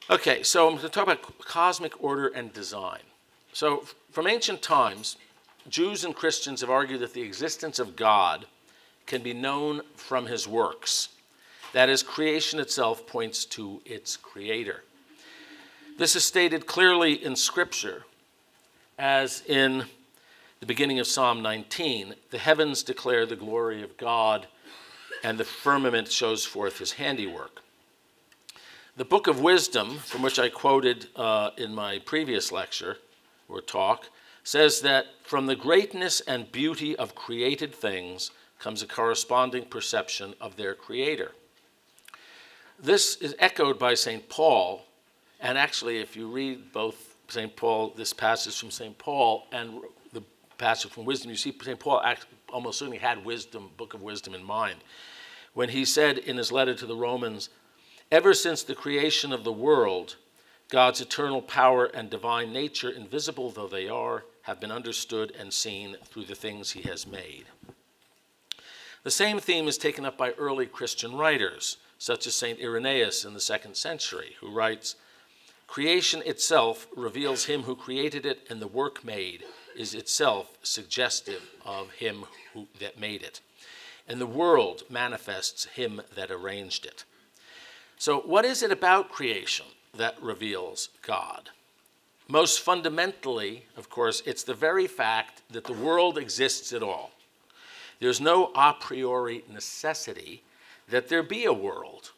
Okay, so I'm going to talk about cosmic order and design. So from ancient times, Jews and Christians have argued that the existence of God can be known from his works. That is, creation itself points to its creator. This is stated clearly in Scripture, as in the beginning of Psalm 19, the heavens declare the glory of God, and the firmament shows forth his handiwork. The Book of Wisdom, from which I quoted in my previous lecture or talk, says that from the greatness and beauty of created things comes a corresponding perception of their creator. This is echoed by St. Paul, and actually if you read both St. Paul, this passage from St. Paul and the passage from Wisdom, you see St. Paul almost certainly had wisdom, Book of Wisdom in mind, when he said in his letter to the Romans, "Ever since the creation of the world, God's eternal power and divine nature, invisible though they are, have been understood and seen through the things he has made." The same theme is taken up by early Christian writers, such as St. Irenaeus in the 2nd century, who writes, "Creation itself reveals him who created it, and the work made is itself suggestive of him that made it. And the world manifests him that arranged it." So what is it about creation that reveals God? Most fundamentally, of course, it's the very fact that the world exists at all. There's no a priori necessity that there be a world.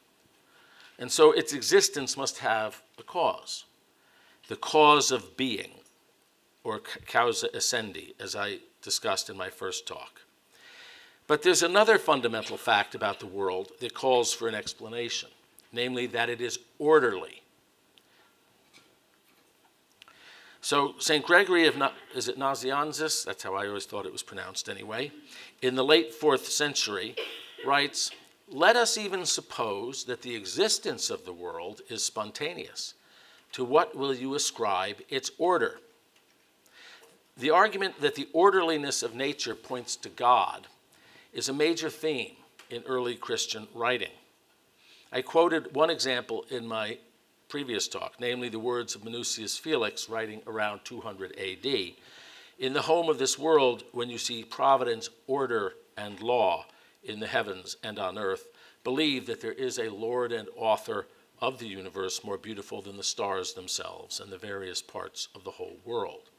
And so its existence must have a cause, the cause of being, or causa essendi, as I discussed in my first talk. But there's another fundamental fact about the world that calls for an explanation, namely that it is orderly. So St. Gregory of, is it Nazianzus? That's how I always thought it was pronounced anyway. In the late 4th century, writes, "Let us even suppose that the existence of the world is spontaneous. To what will you ascribe its order?" The argument that the orderliness of nature points to God is a major theme in early Christian writing. I quoted one example in my previous talk, namely the words of Minucius Felix, writing around 200 AD. "In the home of this world, when you see providence, order, and law in the heavens and on earth, believe that there is a Lord and author of the universe more beautiful than the stars themselves and the various parts of the whole world."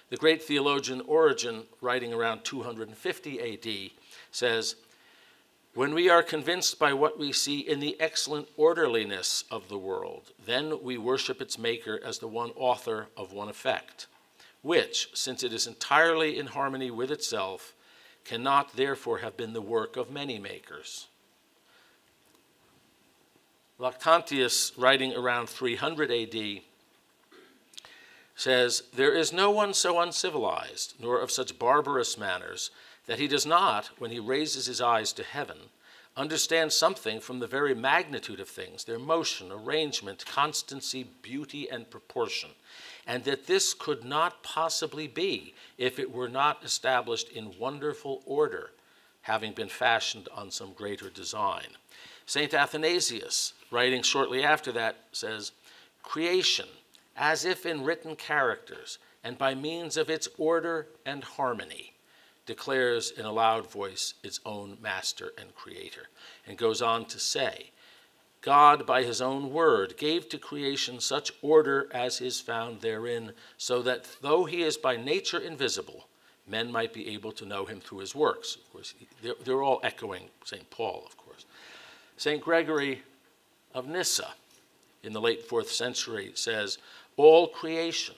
The great theologian Origen, writing around 250 AD, says, "When we are convinced by what we see in the excellent orderliness of the world, then we worship its maker as the one author of one effect, which, since it is entirely in harmony with itself, cannot therefore have been the work of many makers." Lactantius, writing around 300 AD, says, "There is no one so uncivilized, nor of such barbarous manners, that he does not, when he raises his eyes to heaven, understand something from the very magnitude of things, their motion, arrangement, constancy, beauty, and proportion, and that this could not possibly be if it were not established in wonderful order, having been fashioned on some greater design." St. Athanasius, writing shortly after that, says, "Creation, as if in written characters, and by means of its order and harmony, declares in a loud voice its own master and creator," and goes on to say, "God by his own word gave to creation such order as is found therein, so that though he is by nature invisible, men might be able to know him through his works." Of course, they're all echoing St. Paul, of course. St. Gregory of Nyssa, in the late 4th century, says, "All creation,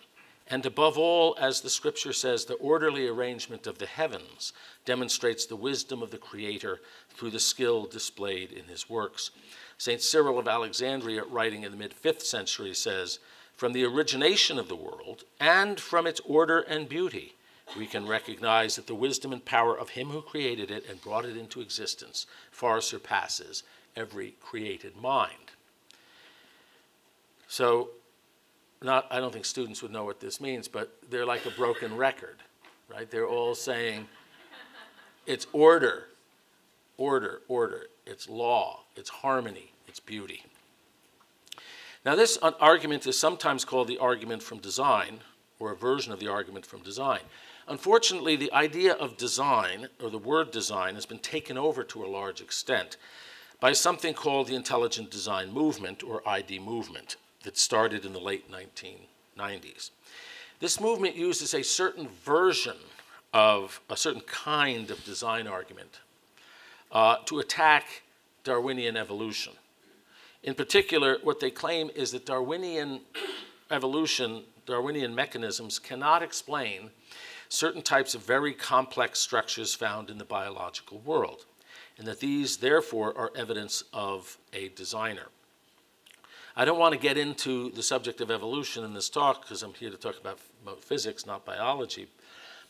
and above all, as the scripture says, the orderly arrangement of the heavens demonstrates the wisdom of the Creator through the skill displayed in his works." St. Cyril of Alexandria, writing in the mid-5th century, says, "From the origination of the world and from its order and beauty, we can recognize that the wisdom and power of him who created it and brought it into existence far surpasses every created mind." So, I don't think students would know what this means, but they're like a broken record, right? They're all saying it's order, order, order. It's law, it's harmony, it's beauty. Now, this argument is sometimes called the argument from design, or a version of the argument from design. Unfortunately, the idea of design, or the word design, has been taken over to a large extent by something called the intelligent design movement, or ID movement, that started in the late 1990s. This movement uses a certain version of a certain kind of design argument to attack Darwinian evolution. In particular, what they claim is that Darwinian evolution, Darwinian mechanisms cannot explain certain types of very complex structures found in the biological world, and that these, therefore, are evidence of a designer. I don't want to get into the subject of evolution in this talk because I'm here to talk about physics, not biology,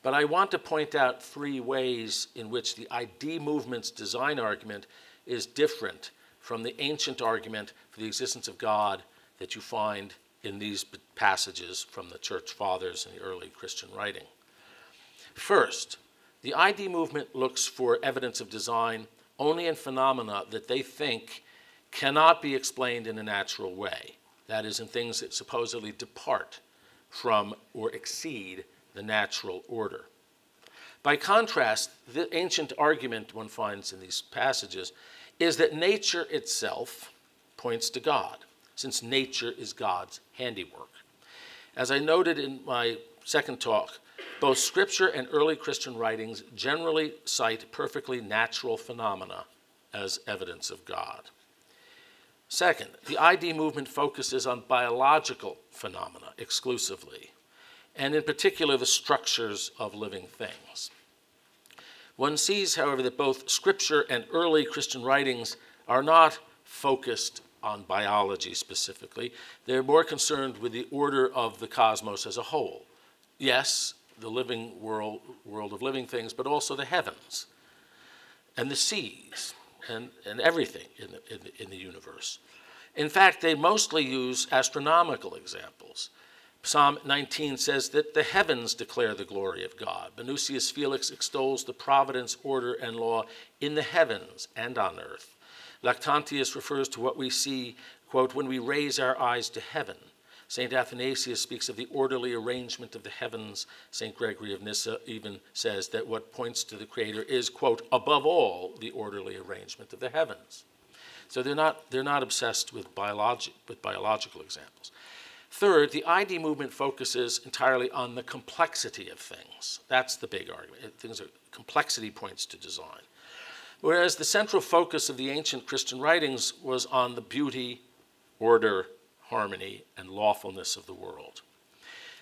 but I want to point out three ways in which the ID movement's design argument is different from the ancient argument for the existence of God that you find in these passages from the Church Fathers and the early Christian writing. First, the ID movement looks for evidence of design only in phenomena that they think cannot be explained in a natural way. That is, in things that supposedly depart from or exceed the natural order. By contrast, the ancient argument one finds in these passages is that nature itself points to God, since nature is God's handiwork. As I noted in my second talk, both Scripture and early Christian writings generally cite perfectly natural phenomena as evidence of God. Second, the ID movement focuses on biological phenomena exclusively, and in particular the structures of living things. One sees, however, that both Scripture and early Christian writings are not focused on biology specifically. They're more concerned with the order of the cosmos as a whole. Yes, the living world of living things, but also the heavens and the seas and everything in the universe. In fact, they mostly use astronomical examples. Psalm 19 says that the heavens declare the glory of God. Benucius Felix extols the providence, order, and law in the heavens and on earth. Lactantius refers to what we see, quote, when we raise our eyes to heaven. St. Athanasius speaks of the orderly arrangement of the heavens. St. Gregory of Nyssa even says that what points to the Creator is, quote, above all, the orderly arrangement of the heavens. So they're not obsessed with biological examples. Third, the ID movement focuses entirely on the complexity of things. That's the big argument. Complexity points to design. Whereas the central focus of the ancient Christian writings was on the beauty, order, harmony, and lawfulness of the world.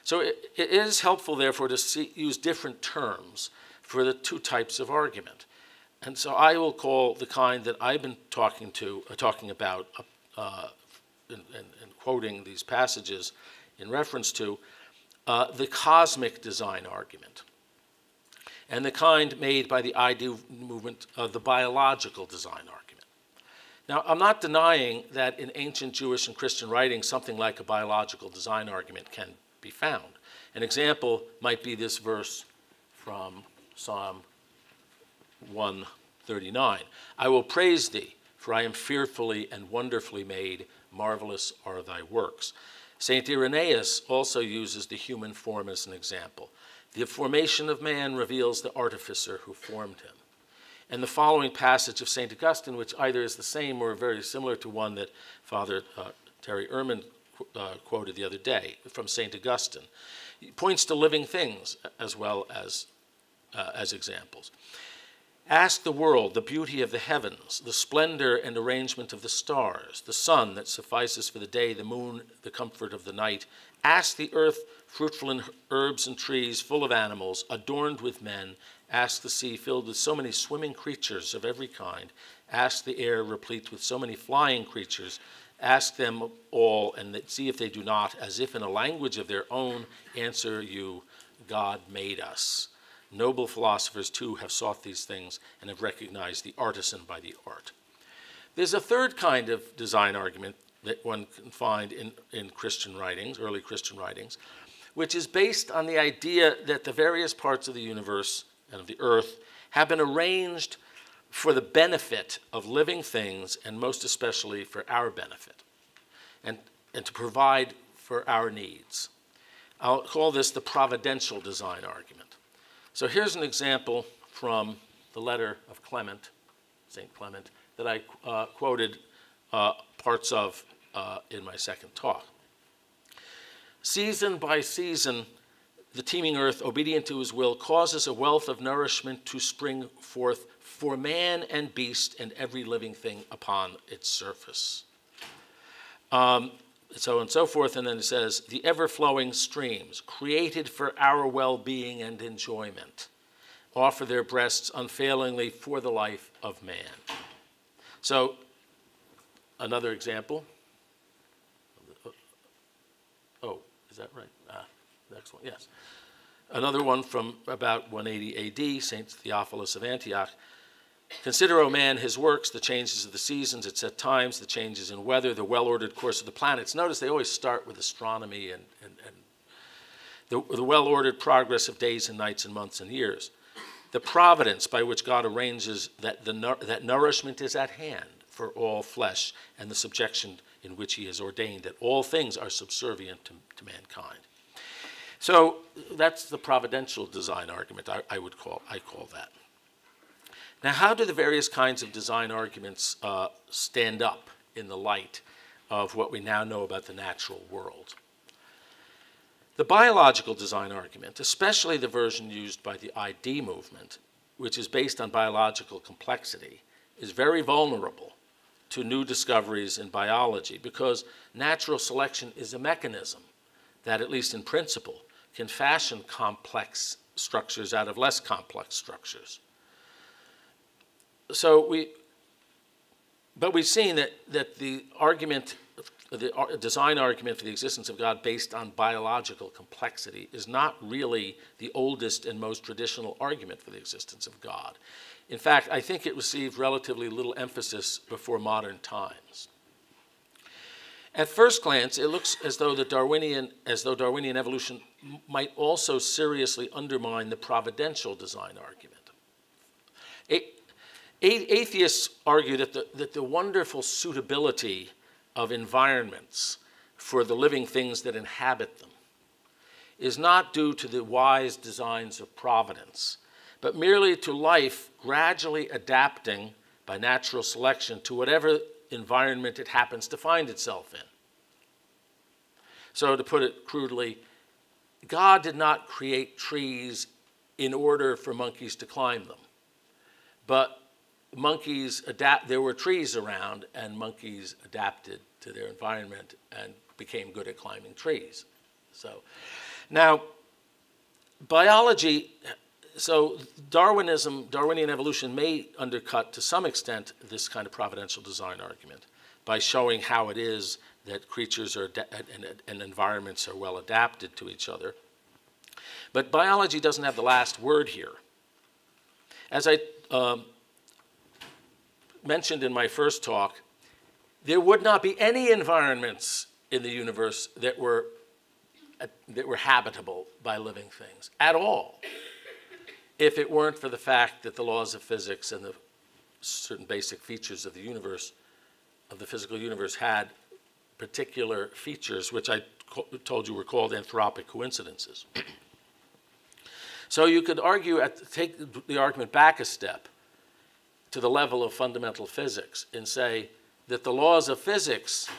So it is helpful, therefore, to use different terms for the two types of argument. And so I will call the kind that I've been talking about and quoting these passages in reference to the cosmic design argument, and the kind made by the ID movement of the biological design argument. Now, I'm not denying that in ancient Jewish and Christian writings, something like a biological design argument can be found. An example might be this verse from Psalm 139. I will praise thee, for I am fearfully and wonderfully made. Marvelous are thy works. St. Irenaeus also uses the human form as an example. The formation of man reveals the artificer who formed him. And the following passage of St. Augustine, which either is the same or very similar to one that Father Terry Ehrman quoted the other day from St. Augustine, points to living things as well as examples. Ask the world the beauty of the heavens, the splendor and arrangement of the stars, the sun that suffices for the day, the moon, the comfort of the night. Ask the earth fruitful in herbs and trees, full of animals, adorned with men. Ask the sea filled with so many swimming creatures of every kind. Ask the air replete with so many flying creatures. Ask them all, and see if they do not, as if in a language of their own, answer you, God made us. Noble philosophers, too, have sought these things and have recognized the artisan by the art. There's a third kind of design argument that one can find in Christian writings, early Christian writings, which is based on the idea that the various parts of the universe and of the earth have been arranged for the benefit of living things, and most especially for our benefit. And and to provide for our needs. I'll call this the providential design argument. So here's an example from the letter of Clement, St. Clement, that I quoted parts of in my second talk. Season by season, the teeming earth, obedient to his will, causes a wealth of nourishment to spring forth for man and beast and every living thing upon its surface. So and so forth, and then it says, the ever-flowing streams, created for our well-being and enjoyment, offer their breasts unfailingly for the life of man. So, another example. Oh, is that right? Next one, yes. Another one from about 180 AD, St. Theophilus of Antioch. Consider, O man, his works, the changes of the seasons at set times, the changes in weather, the well-ordered course of the planets. Notice they always start with astronomy and the well-ordered progress of days and nights and months and years. The providence by which God arranges that that nourishment is at hand for all flesh, and the subjection in which he has ordained that all things are subservient to mankind. So that's the providential design argument, I call that. Now, how do the various kinds of design arguments stand up in the light of what we now know about the natural world? The biological design argument, especially the version used by the ID movement, which is based on biological complexity, is very vulnerable to new discoveries in biology because natural selection is a mechanism that, at least in principle, can fashion complex structures out of less complex structures. So we've seen that the argument, the design argument for the existence of God based on biological complexity is not really the oldest and most traditional argument for the existence of God. In fact, I think it received relatively little emphasis before modern times. At first glance, it looks as though Darwinian evolution might also seriously undermine the providential design argument. Atheists argue that the wonderful suitability of environments for the living things that inhabit them is not due to the wise designs of providence, but merely to life gradually adapting by natural selection to whatever environment it happens to find itself in. So to put it crudely, God did not create trees in order for monkeys to climb them, but there were trees around, and monkeys adapted to their environment and became good at climbing trees. So now, biology, so Darwinian evolution may undercut to some extent this kind of providential design argument by showing how it is that creatures and environments are well adapted to each other. But biology doesn't have the last word here. As I mentioned in my first talk, there would not be any environments in the universe that were habitable by living things at all, if it weren't for the fact that the laws of physics and the certain basic features of the universe, of the physical universe, had particular features which I told you were called anthropic coincidences. So you could argue, take the argument back a step to the level of fundamental physics and say that the laws of physics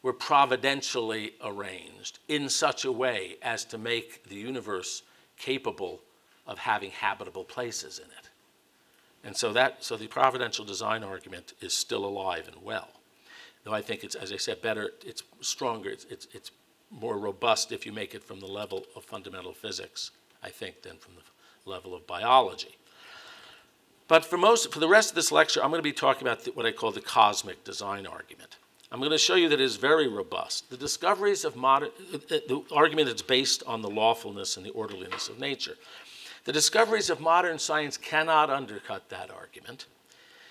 were providentially arranged in such a way as to make the universe capable of having habitable places in it. And so the providential design argument is still alive and well. Though I think it's, as I said, better, it's stronger, it's more robust if you make it from the level of fundamental physics, I think, than from the level of biology. But for the rest of this lecture, I'm going to be talking about what I call the cosmic design argument. I'm going to show you that it is very robust. The discoveries of the argument is based on the lawfulness and the orderliness of nature. The discoveries of modern science cannot undercut that argument,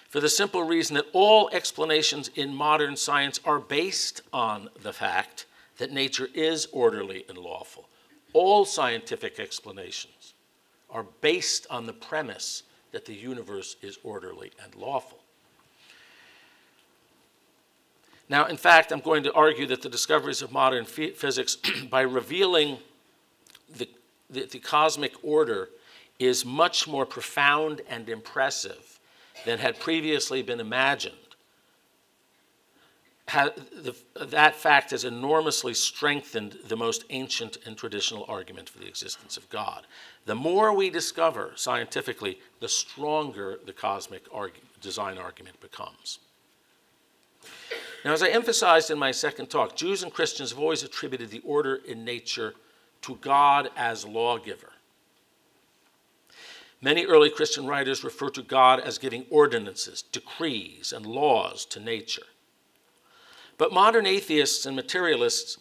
for the simple reason that all explanations in modern science are based on the fact that nature is orderly and lawful. All scientific explanations are based on the premise that the universe is orderly and lawful. Now, in fact, I'm going to argue that the discoveries of modern physics, by revealing the cosmic order, is much more profound and impressive than had previously been imagined. That fact has enormously strengthened the most ancient and traditional argument for the existence of God. The more we discover scientifically, the stronger the cosmic design argument becomes. Now, as I emphasized in my second talk, Jews and Christians have always attributed the order in nature to God as lawgiver. Many early Christian writers refer to God as giving ordinances, decrees, and laws to nature. But modern atheists and materialists,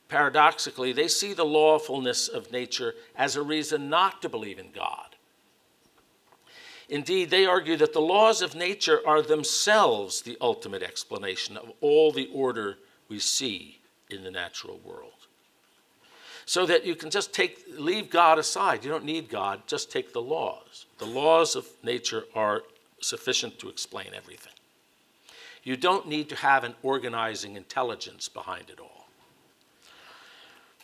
paradoxically, they see the lawfulness of nature as a reason not to believe in God. Indeed, they argue that the laws of nature are themselves the ultimate explanation of all the order we see in the natural world. So that you can just leave God aside. You don't need God, just take the laws. The laws of nature are sufficient to explain everything. You don't need to have an organizing intelligence behind it all.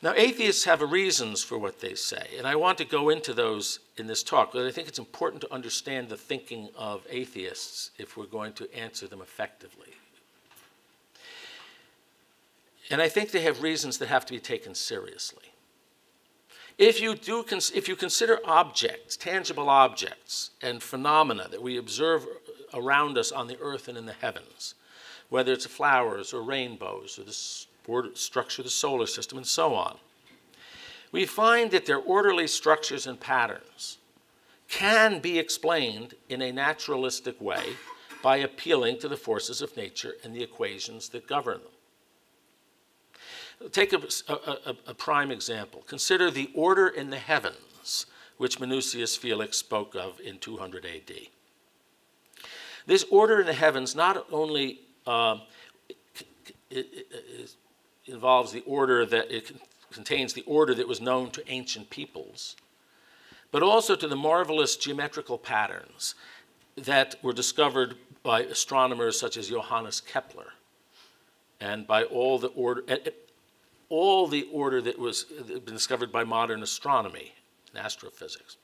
Now, atheists have reasons for what they say, and I want to go into those in this talk, but I think it's important to understand the thinking of atheists if we're going to answer them effectively. And I think they have reasons that have to be taken seriously. If you consider objects, tangible objects, and phenomena that we observe around us on the earth and in the heavens, whether it's flowers or rainbows or the structure of the solar system and so on, we find that their orderly structures and patterns can be explained in a naturalistic way by appealing to the forces of nature and the equations that govern them. Take a prime example. Consider the order in the heavens, which Minucius Felix spoke of in 200 AD. This order in the heavens not only involves the order that it contains the order that was known to ancient peoples, but also to the marvelous geometrical patterns that were discovered by astronomers such as Johannes Kepler, and by all the order that was been discovered by modern astronomy and astrophysics.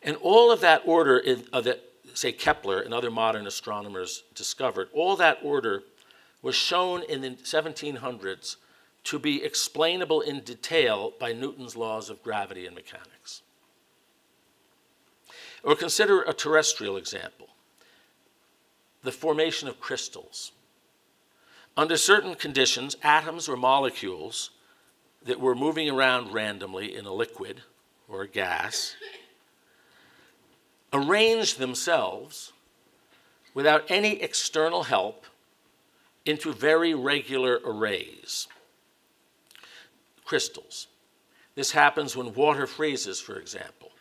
And all of that order that, say, Kepler and other modern astronomers discovered, all that order was shown in the 1700s to be explainable in detail by Newton's laws of gravity and mechanics. Or consider a terrestrial example, the formation of crystals. Under certain conditions, atoms or molecules that were moving around randomly in a liquid or a gas arranged themselves without any external help into very regular arrays. Crystals. This happens when water freezes, for example.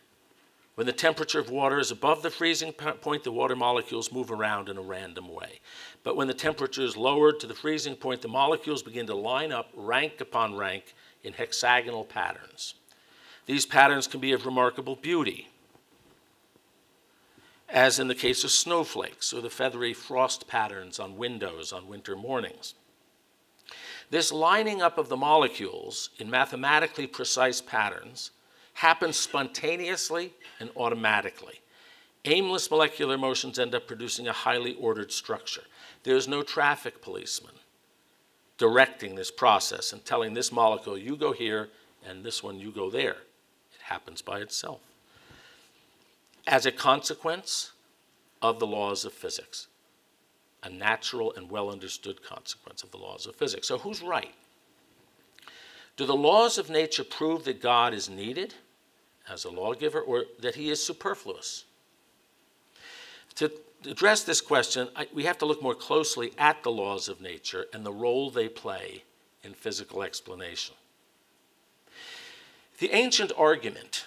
When the temperature of water is above the freezing point, the water molecules move around in a random way. But when the temperature is lowered to the freezing point, the molecules begin to line up rank upon rank in hexagonal patterns. These patterns can be of remarkable beauty, as in the case of snowflakes or the feathery frost patterns on windows on winter mornings. This lining up of the molecules in mathematically precise patterns happens spontaneously and automatically. Aimless molecular motions end up producing a highly ordered structure. There's no traffic policeman directing this process and telling this molecule, you go here, and this one, you go there. It happens by itself as a consequence of the laws of physics, a natural and well-understood consequence of the laws of physics. So who's right? Do the laws of nature prove that God is needed as a lawgiver, or that he is superfluous? To address this question, we have to look more closely at the laws of nature and the role they play in physical explanation. The ancient argument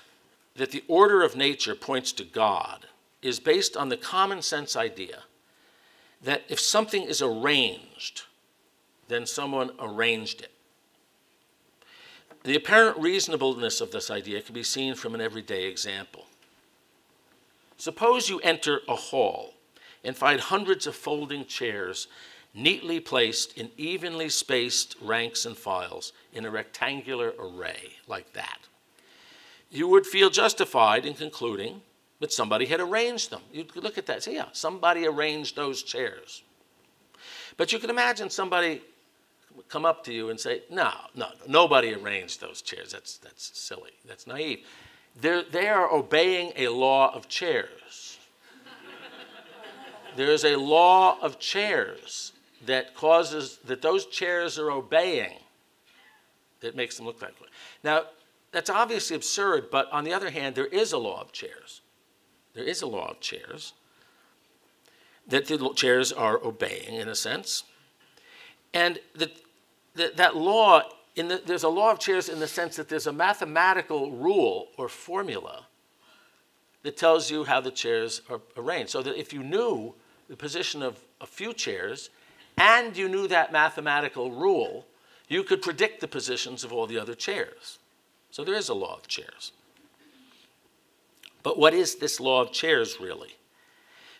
that the order of nature points to God is based on the common sense idea that if something is arranged, then someone arranged it. The apparent reasonableness of this idea can be seen from an everyday example. Suppose you enter a hall and find hundreds of folding chairs neatly placed in evenly spaced ranks and files in a rectangular array like that. You would feel justified in concluding that somebody had arranged them. You could look at that and say, yeah, somebody arranged those chairs. But you can imagine somebody come up to you and say, no, nobody arranged those chairs. That's silly. That's naive. They are obeying a law of chairs. There is a law of chairs that causes that those chairs are obeying that makes them look that way. Now, that's obviously absurd, but on the other hand, there is a law of chairs. There is a law of chairs that the chairs are obeying, in a sense. And that law, there's a law of chairs in the sense that there's a mathematical rule or formula that tells you how the chairs are arranged. So that if you knew the position of a few chairs and you knew that mathematical rule, you could predict the positions of all the other chairs. So there is a law of chairs. But what is this law of chairs really?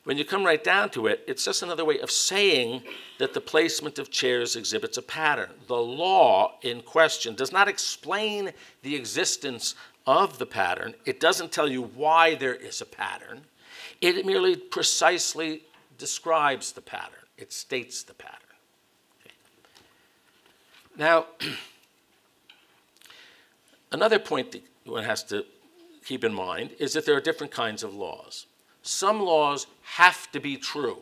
When you come right down to it, it's just another way of saying that the placement of chairs exhibits a pattern. The law in question does not explain the existence of the pattern. It doesn't tell you why there is a pattern. It merely precisely describes the pattern. It states the pattern. Okay. Now, another point that one has to keep in mind is that there are different kinds of laws. Some laws have to be true.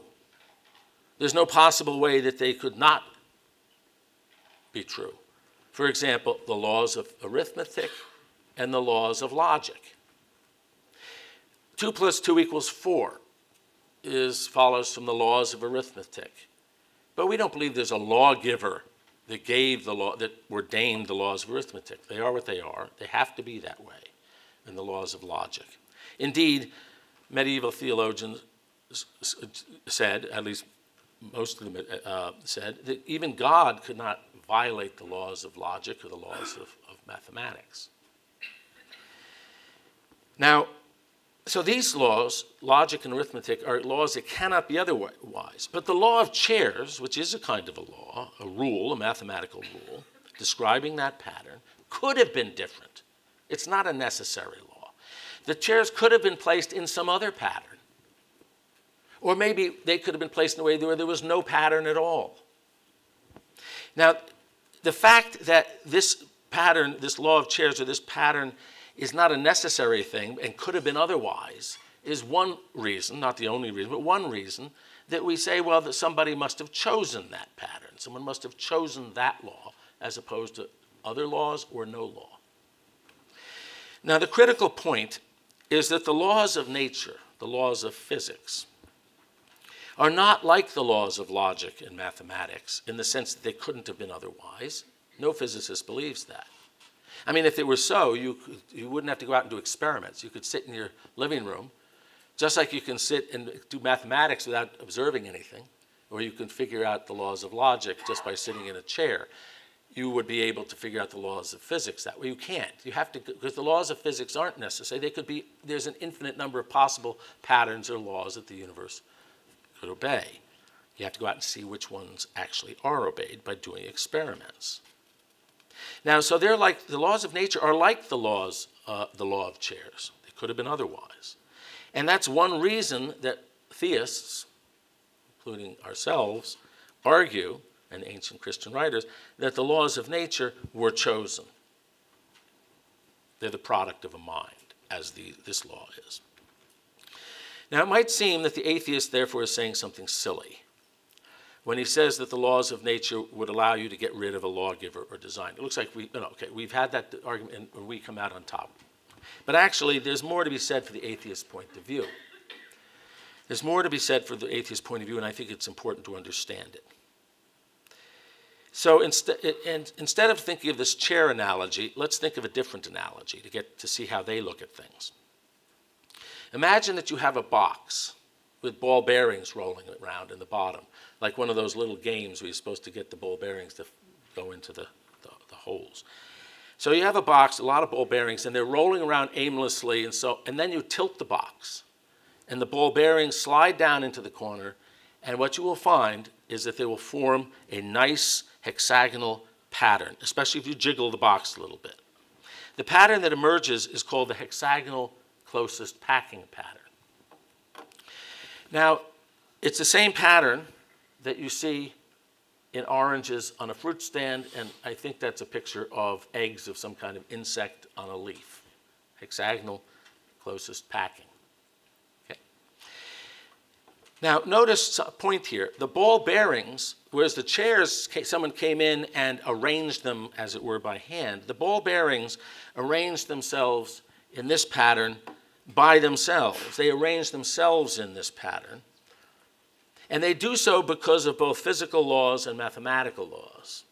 There's no possible way that they could not be true. For example, the laws of arithmetic and the laws of logic. 2 + 2 = 4 follows from the laws of arithmetic. But we don't believe there's a lawgiver that gave the law, that ordained the laws of arithmetic. They are what they are. They have to be that way in the laws of logic. Indeed, medieval theologians said, at least most of them said, that even God could not violate the laws of logic or the laws of mathematics. Now, so these laws, logic and arithmetic, are laws that cannot be otherwise. But the law of chairs, which is a kind of a law, a rule, a mathematical rule, describing that pattern, could have been different. It's not a necessary law. The chairs could have been placed in some other pattern. Or maybe they could have been placed in a way where there was no pattern at all. Now, the fact that this pattern, this law of chairs, or this pattern is not a necessary thing and could have been otherwise is one reason, not the only reason, but one reason that we say, well, that somebody must have chosen that pattern. Someone must have chosen that law as opposed to other laws or no law. Now, the critical point is that the laws of nature, the laws of physics, are not like the laws of logic and mathematics in the sense that they couldn't have been otherwise. No physicist believes that. I mean, if it were so, you wouldn't have to go out and do experiments. You could sit in your living room, just like you can sit and do mathematics without observing anything, or you can figure out the laws of logic just by sitting in a chair. You would be able to figure out the laws of physics that way. You can't. You have to, because the laws of physics aren't necessary. They could be, there's an infinite number of possible patterns or laws that the universe could obey. You have to go out and see which ones actually are obeyed by doing experiments. Now, so they're like, the laws of nature are like the law of chairs. They could have been otherwise. And that's one reason that theists, including ourselves, argue, and ancient Christian writers, that the laws of nature were chosen. They're the product of a mind, as this law is. Now, it might seem that the atheist, therefore, is saying something silly when he says that the laws of nature would allow you to get rid of a lawgiver or designer. It looks like we've had that argument and we come out on top. But actually, there's more to be said for the atheist point of view. There's more to be said for the atheist point of view, and I think it's important to understand it. So instead of thinking of this chair analogy, let's think of a different analogy to get to see how they look at things. Imagine that you have a box with ball bearings rolling around in the bottom, like one of those little games where you're supposed to get the ball bearings to go into the holes. So you have a box, a lot of ball bearings, and they're rolling around aimlessly, and then you tilt the box, and the ball bearings slide down into the corner, And what you will find is that they will form a nice hexagonal pattern, especially if you jiggle the box a little bit. The pattern that emerges is called the hexagonal closest packing pattern. Now, it's the same pattern that you see in oranges on a fruit stand, and I think that's a picture of eggs of some kind of insect on a leaf. Hexagonal closest packing. Okay. Now, notice a point here. The ball bearings, whereas the chairs, someone came in and arranged them, as it were, by hand, the ball bearings arranged themselves in this pattern by themselves. They arrange themselves in this pattern. And they do so because of both physical laws and mathematical laws.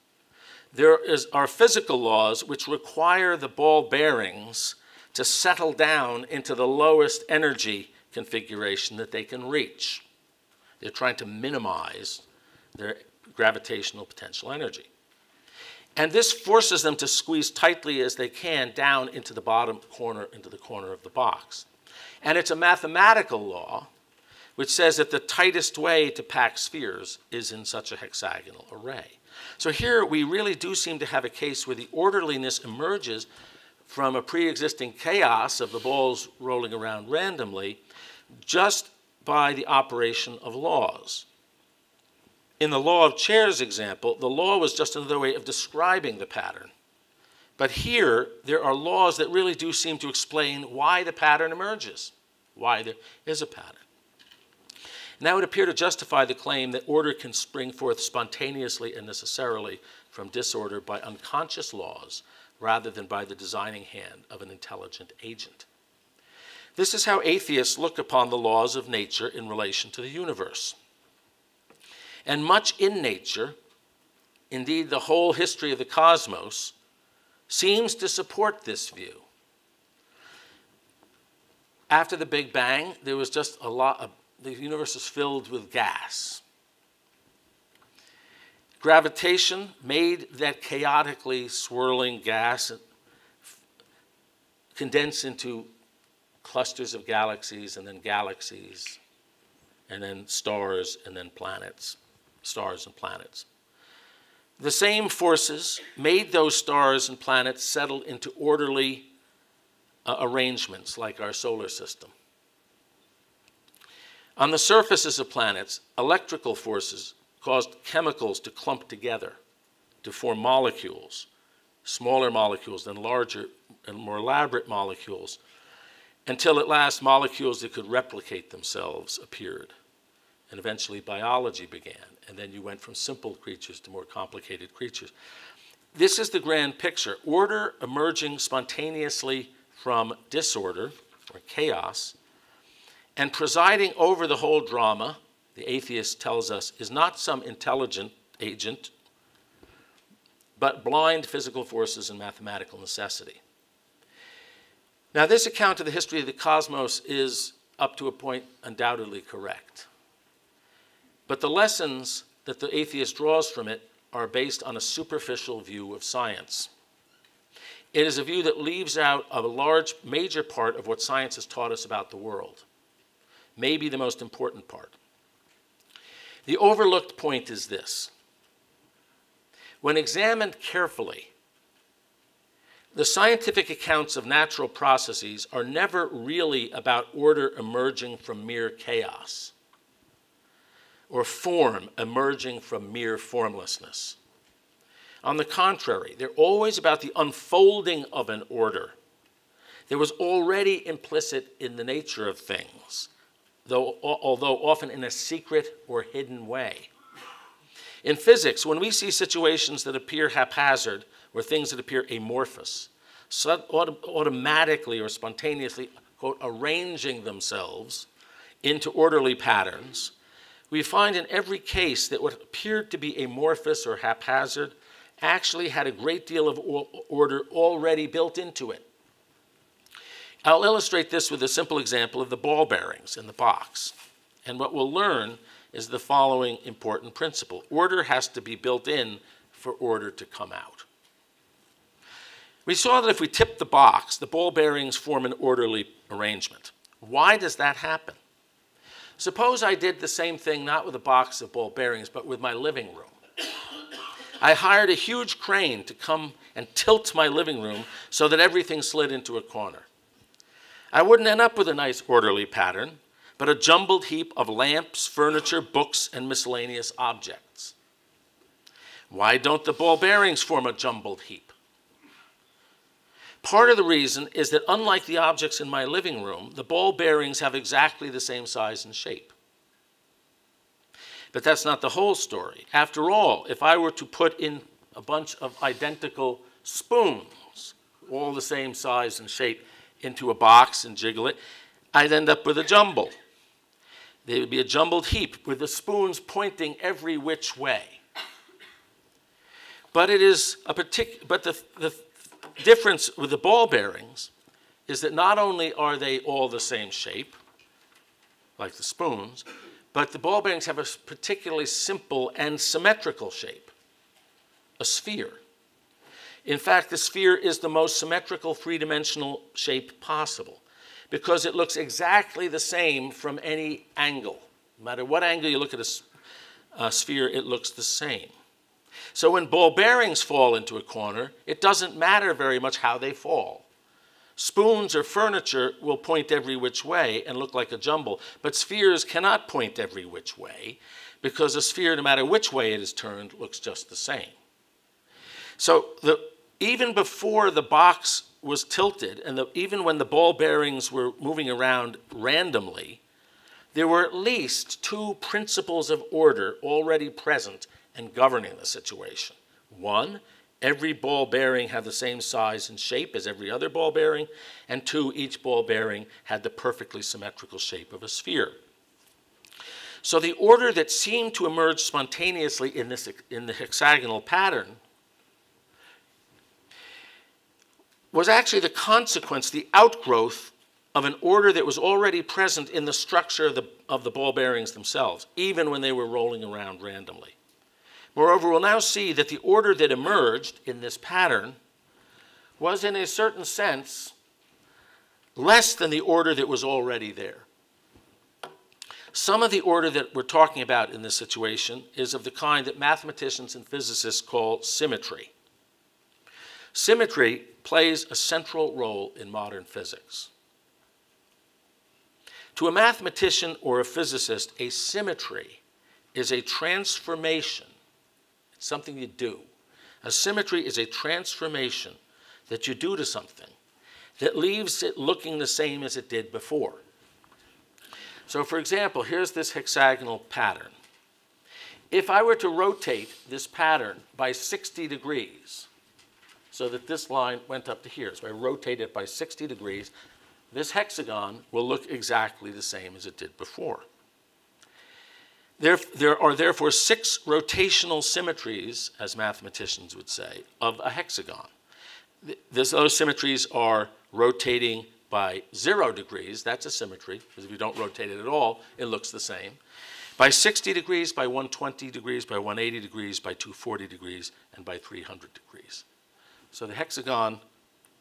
There are physical laws which require the ball bearings to settle down into the lowest energy configuration that they can reach. They're trying to minimize their gravitational potential energy. And this forces them to squeeze tightly as they can down into the bottom corner, into the corner of the box. And it's a mathematical law which says that the tightest way to pack spheres is in such a hexagonal array. So here we really do seem to have a case where the orderliness emerges from a pre-existing chaos of the balls rolling around randomly just by the operation of laws. In the law of chairs example, the law was just another way of describing the pattern. But here, there are laws that really do seem to explain why the pattern emerges, why there is a pattern. And that would appear to justify the claim that order can spring forth spontaneously and necessarily from disorder by unconscious laws rather than by the designing hand of an intelligent agent. This is how atheists look upon the laws of nature in relation to the universe. And much in nature, indeed the whole history of the cosmos, seems to support this view. After the Big Bang, there was just the universe was filled with gas. Gravitation made that chaotically swirling gas condense into clusters of galaxies, and then stars, and then planets, stars and planets. The same forces made those stars and planets settle into orderly arrangements like our solar system. On the surfaces of planets, electrical forces caused chemicals to clump together to form molecules, smaller molecules than larger and more elaborate molecules, until at last molecules that could replicate themselves appeared. And eventually biology began, and then you went from simple creatures to more complicated creatures. This is the grand picture. Order emerging spontaneously from disorder or chaos, and presiding over the whole drama, the atheist tells us, is not some intelligent agent, but blind physical forces and mathematical necessity. Now, this account of the history of the cosmos is, up to a point, undoubtedly correct. But the lessons that the atheist draws from it are based on a superficial view of science. It is a view that leaves out a large, major part of what science has taught us about the world, maybe the most important part. The overlooked point is this. When examined carefully, the scientific accounts of natural processes are never really about order emerging from mere chaos or form emerging from mere formlessness. On the contrary, they're always about the unfolding of an order that was already implicit in the nature of things, although often in a secret or hidden way. In physics, when we see situations that appear haphazard or things that appear amorphous, automatically or spontaneously, quote, arranging themselves into orderly patterns, we find in every case that what appeared to be amorphous or haphazard actually had a great deal of order already built into it. I'll illustrate this with a simple example of the ball bearings in the box. And what we'll learn is the following important principle. Order has to be built in for order to come out. We saw that if we tip the box, the ball bearings form an orderly arrangement. Why does that happen? Suppose I did the same thing not with a box of ball bearings, but with my living room. I hired a huge crane to come and tilt my living room so that everything slid into a corner. I wouldn't end up with a nice orderly pattern, but a jumbled heap of lamps, furniture, books, and miscellaneous objects. Why don't the ball bearings form a jumbled heap? Part of the reason is that unlike the objects in my living room, the ball bearings have exactly the same size and shape. But that's not the whole story. After all, if I were to put in a bunch of identical spoons, all the same size and shape, into a box and jiggle it, I'd end up with a jumble. There would be a jumbled heap with the spoons pointing every which way. But it is the difference with the ball bearings is that not only are they all the same shape, like the spoons, but the ball bearings have a particularly simple and symmetrical shape, a sphere. In fact, the sphere is the most symmetrical three-dimensional shape possible because it looks exactly the same from any angle. No matter what angle you look at a sphere, it looks the same. So when ball bearings fall into a corner, it doesn't matter very much how they fall. Spoons or furniture will point every which way and look like a jumble, but spheres cannot point every which way because a sphere, no matter which way it is turned, looks just the same. So even before the box was tilted and even when the ball bearings were moving around randomly, there were at least two principles of order already present and governing the situation. One, every ball bearing had the same size and shape as every other ball bearing, and two, each ball bearing had the perfectly symmetrical shape of a sphere. So the order that seemed to emerge spontaneously in the hexagonal pattern was actually the consequence, the outgrowth of an order that was already present in the structure of the ball bearings themselves, even when they were rolling around randomly. Moreover, we'll now see that the order that emerged in this pattern was, in a certain sense, less than the order that was already there. Some of the order that we're talking about in this situation is of the kind that mathematicians and physicists call symmetry. Symmetry plays a central role in modern physics. To a mathematician or a physicist, a symmetry is a transformation. It's something you do. A symmetry is a transformation that you do to something that leaves it looking the same as it did before. So for example, here's this hexagonal pattern. If I were to rotate this pattern by 60 degrees, so that this line went up to here, so I rotate it by 60 degrees, this hexagon will look exactly the same as it did before. There are therefore 6 rotational symmetries, as mathematicians would say, of a hexagon. Those symmetries are rotating by 0 degrees, that's a symmetry, because if you don't rotate it at all, it looks the same. By 60 degrees, by 120 degrees, by 180 degrees, by 240 degrees, and by 300 degrees. So the hexagon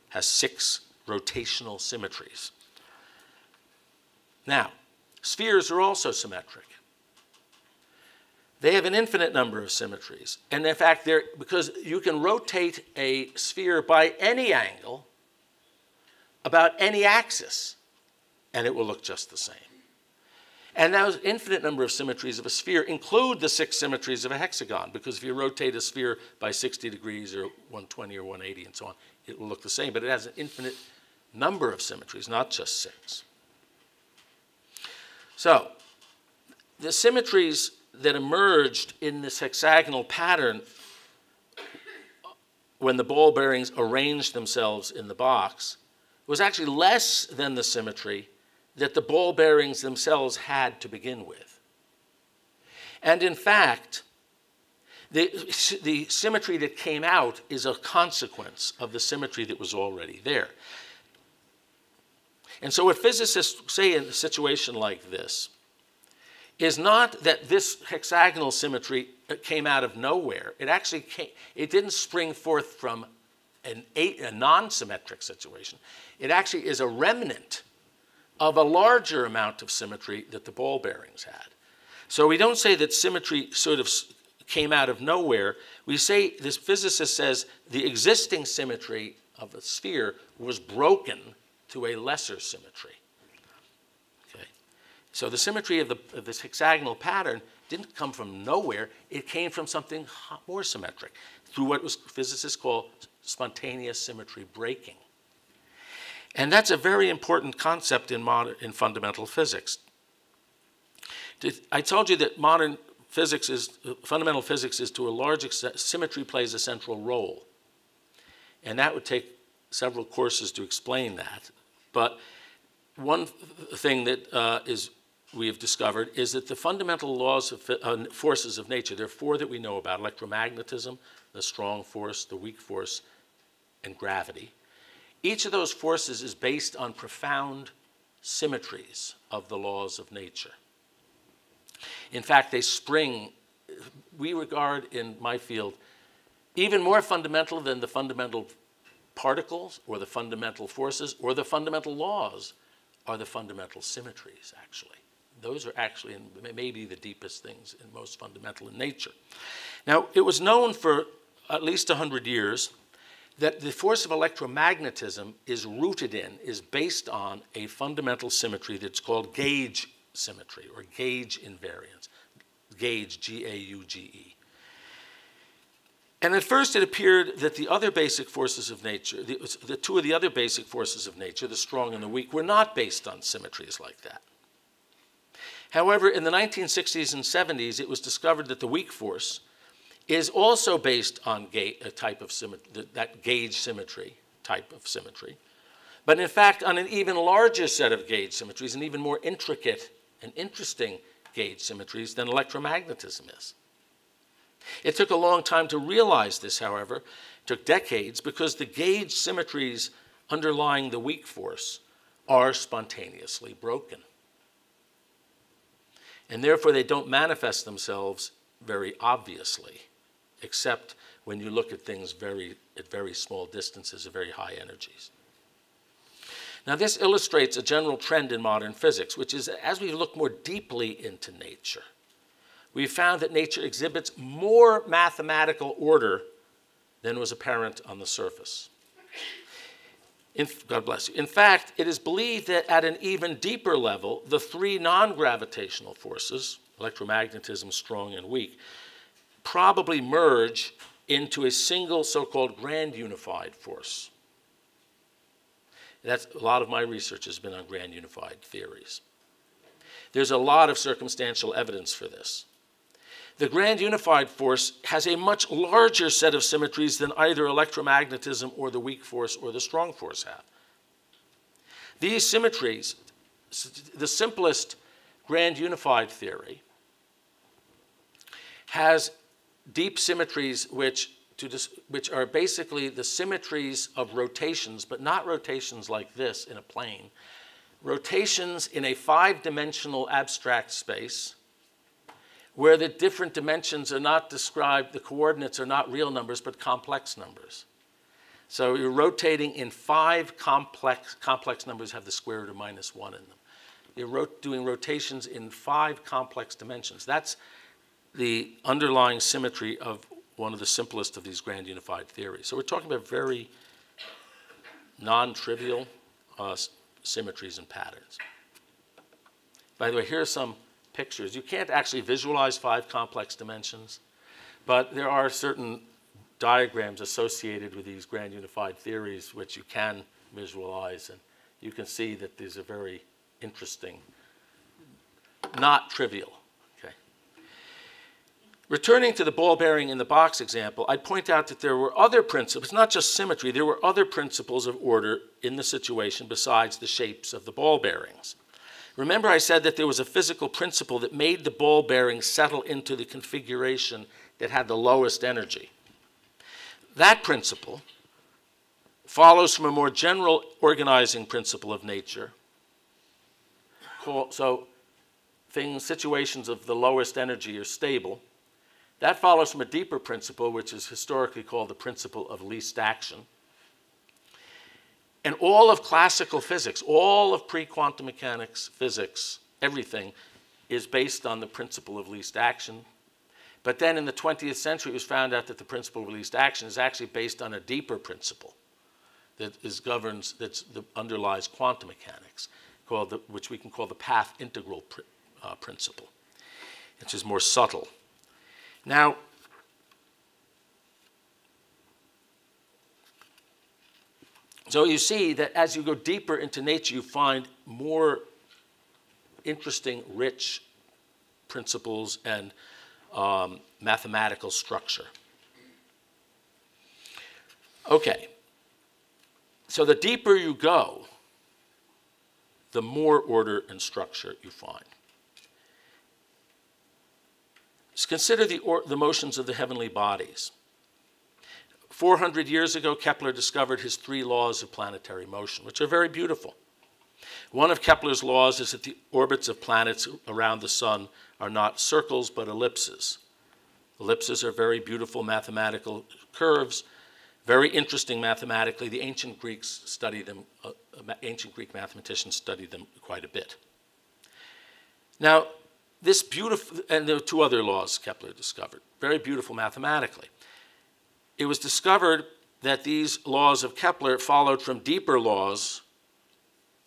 has 6 rotational symmetries. Now, spheres are also symmetric. They have an infinite number of symmetries. And in fact, because you can rotate a sphere by any angle about any axis, and it will look just the same. And those infinite number of symmetries of a sphere include the 6 symmetries of a hexagon, because if you rotate a sphere by 60 degrees or 120 or 180 and so on, it will look the same. But it has an infinite number of symmetries, not just 6. So the symmetries that emerged in this hexagonal pattern when the ball bearings arranged themselves in the box was actually less than the symmetry that the ball bearings themselves had to begin with. And in fact, the symmetry that came out is a consequence of the symmetry that was already there. And so what physicists say in a situation like this is not that this hexagonal symmetry came out of nowhere. It didn't spring forth from a non-symmetric situation. It actually is a remnant of a larger amount of symmetry that the ball bearings had. So we don't say that symmetry sort of came out of nowhere. We say, this physicist says, the existing symmetry of a sphere was broken to a lesser symmetry. Okay? So the symmetry of this hexagonal pattern didn't come from nowhere. It came from something more symmetric through what physicists call spontaneous symmetry breaking. And that's a very important concept in fundamental physics. I told you that fundamental physics is to a large extent, symmetry plays a central role. And that would take several courses to explain that. But one thing that we have discovered is that the fundamental laws of forces of nature, there are four that we know about: electromagnetism, the strong force, the weak force, and gravity. Each of those forces is based on profound symmetries of the laws of nature. In fact, they spring, we regard in my field, even more fundamental than the fundamental particles or the fundamental forces or the fundamental laws are the fundamental symmetries, actually. Those are actually maybe the deepest things and most fundamental in nature. Now, it was known for at least 100 years that the force of electromagnetism is based on a fundamental symmetry that's called gauge symmetry or gauge invariance. Gauge, G-A-U-G-E. And at first it appeared that the other basic forces of nature, the two of the other basic forces of nature, the strong and the weak, were not based on symmetries like that. However, in the 1960s and 70s, it was discovered that the weak force is also based on a type of symmetry, that gauge symmetry type of symmetry, but in fact on an even larger set of gauge symmetries, and even more intricate and interesting gauge symmetries than electromagnetism is. It took a long time to realize this, however. It took decades, because the gauge symmetries underlying the weak force are spontaneously broken. And therefore they don't manifest themselves very obviously, except when you look at things at very small distances at very high energies. Now, this illustrates a general trend in modern physics, which is, as we look more deeply into nature, we found that nature exhibits more mathematical order than was apparent on the surface. God bless you. In fact, it is believed that at an even deeper level, the three non-gravitational forces, electromagnetism, strong and weak, probably merge into a single so-called grand unified force. A lot of my research has been on grand unified theories. There's a lot of circumstantial evidence for this. The grand unified force has a much larger set of symmetries than either electromagnetism or the weak force or the strong force have. These symmetries, the simplest grand unified theory, has deep symmetries which are basically the symmetries of rotations, but not rotations like this in a plane. Rotations in a five-dimensional abstract space where the different dimensions are not described, the coordinates are not real numbers, but complex numbers. So you're rotating in five complex numbers have the square root of -1 in them. You're doing rotations in five complex dimensions. That's the underlying symmetry of one of the simplest of these grand unified theories. So we're talking about very non-trivial symmetries and patterns. By the way, here are some pictures. You can't actually visualize five complex dimensions, but there are certain diagrams associated with these grand unified theories which you can visualize, and you can see that these are very interesting, not trivial. Returning to the ball bearing in the box example, I'd point out that there were other principles, not just symmetry, there were other principles of order in the situation besides the shapes of the ball bearings. Remember I said that there was a physical principle that made the ball bearing settle into the configuration that had the lowest energy. That principle follows from a more general organizing principle of nature. So situations of the lowest energy are stable. That follows from a deeper principle, which is historically called the principle of least action. And all of classical physics, all of pre-quantum mechanics physics, everything is based on the principle of least action. But then in the 20th century, it was found out that the principle of least action is actually based on a deeper principle that underlies quantum mechanics, which we can call the path integral principle, which is more subtle. Now, so you see that as you go deeper into nature, you find more interesting, rich principles and mathematical structure. Okay, so the deeper you go, the more order and structure you find. Just consider the motions of the heavenly bodies. 400 years ago, Kepler discovered his 3 laws of planetary motion, which are very beautiful. One of Kepler's laws is that the orbits of planets around the sun are not circles, but ellipses. Ellipses are very beautiful mathematical curves, very interesting mathematically. The ancient Greeks studied them, ancient Greek mathematicians studied them quite a bit. Now, this beautiful, and there were 2 other laws Kepler discovered, very beautiful mathematically. It was discovered that these laws of Kepler followed from deeper laws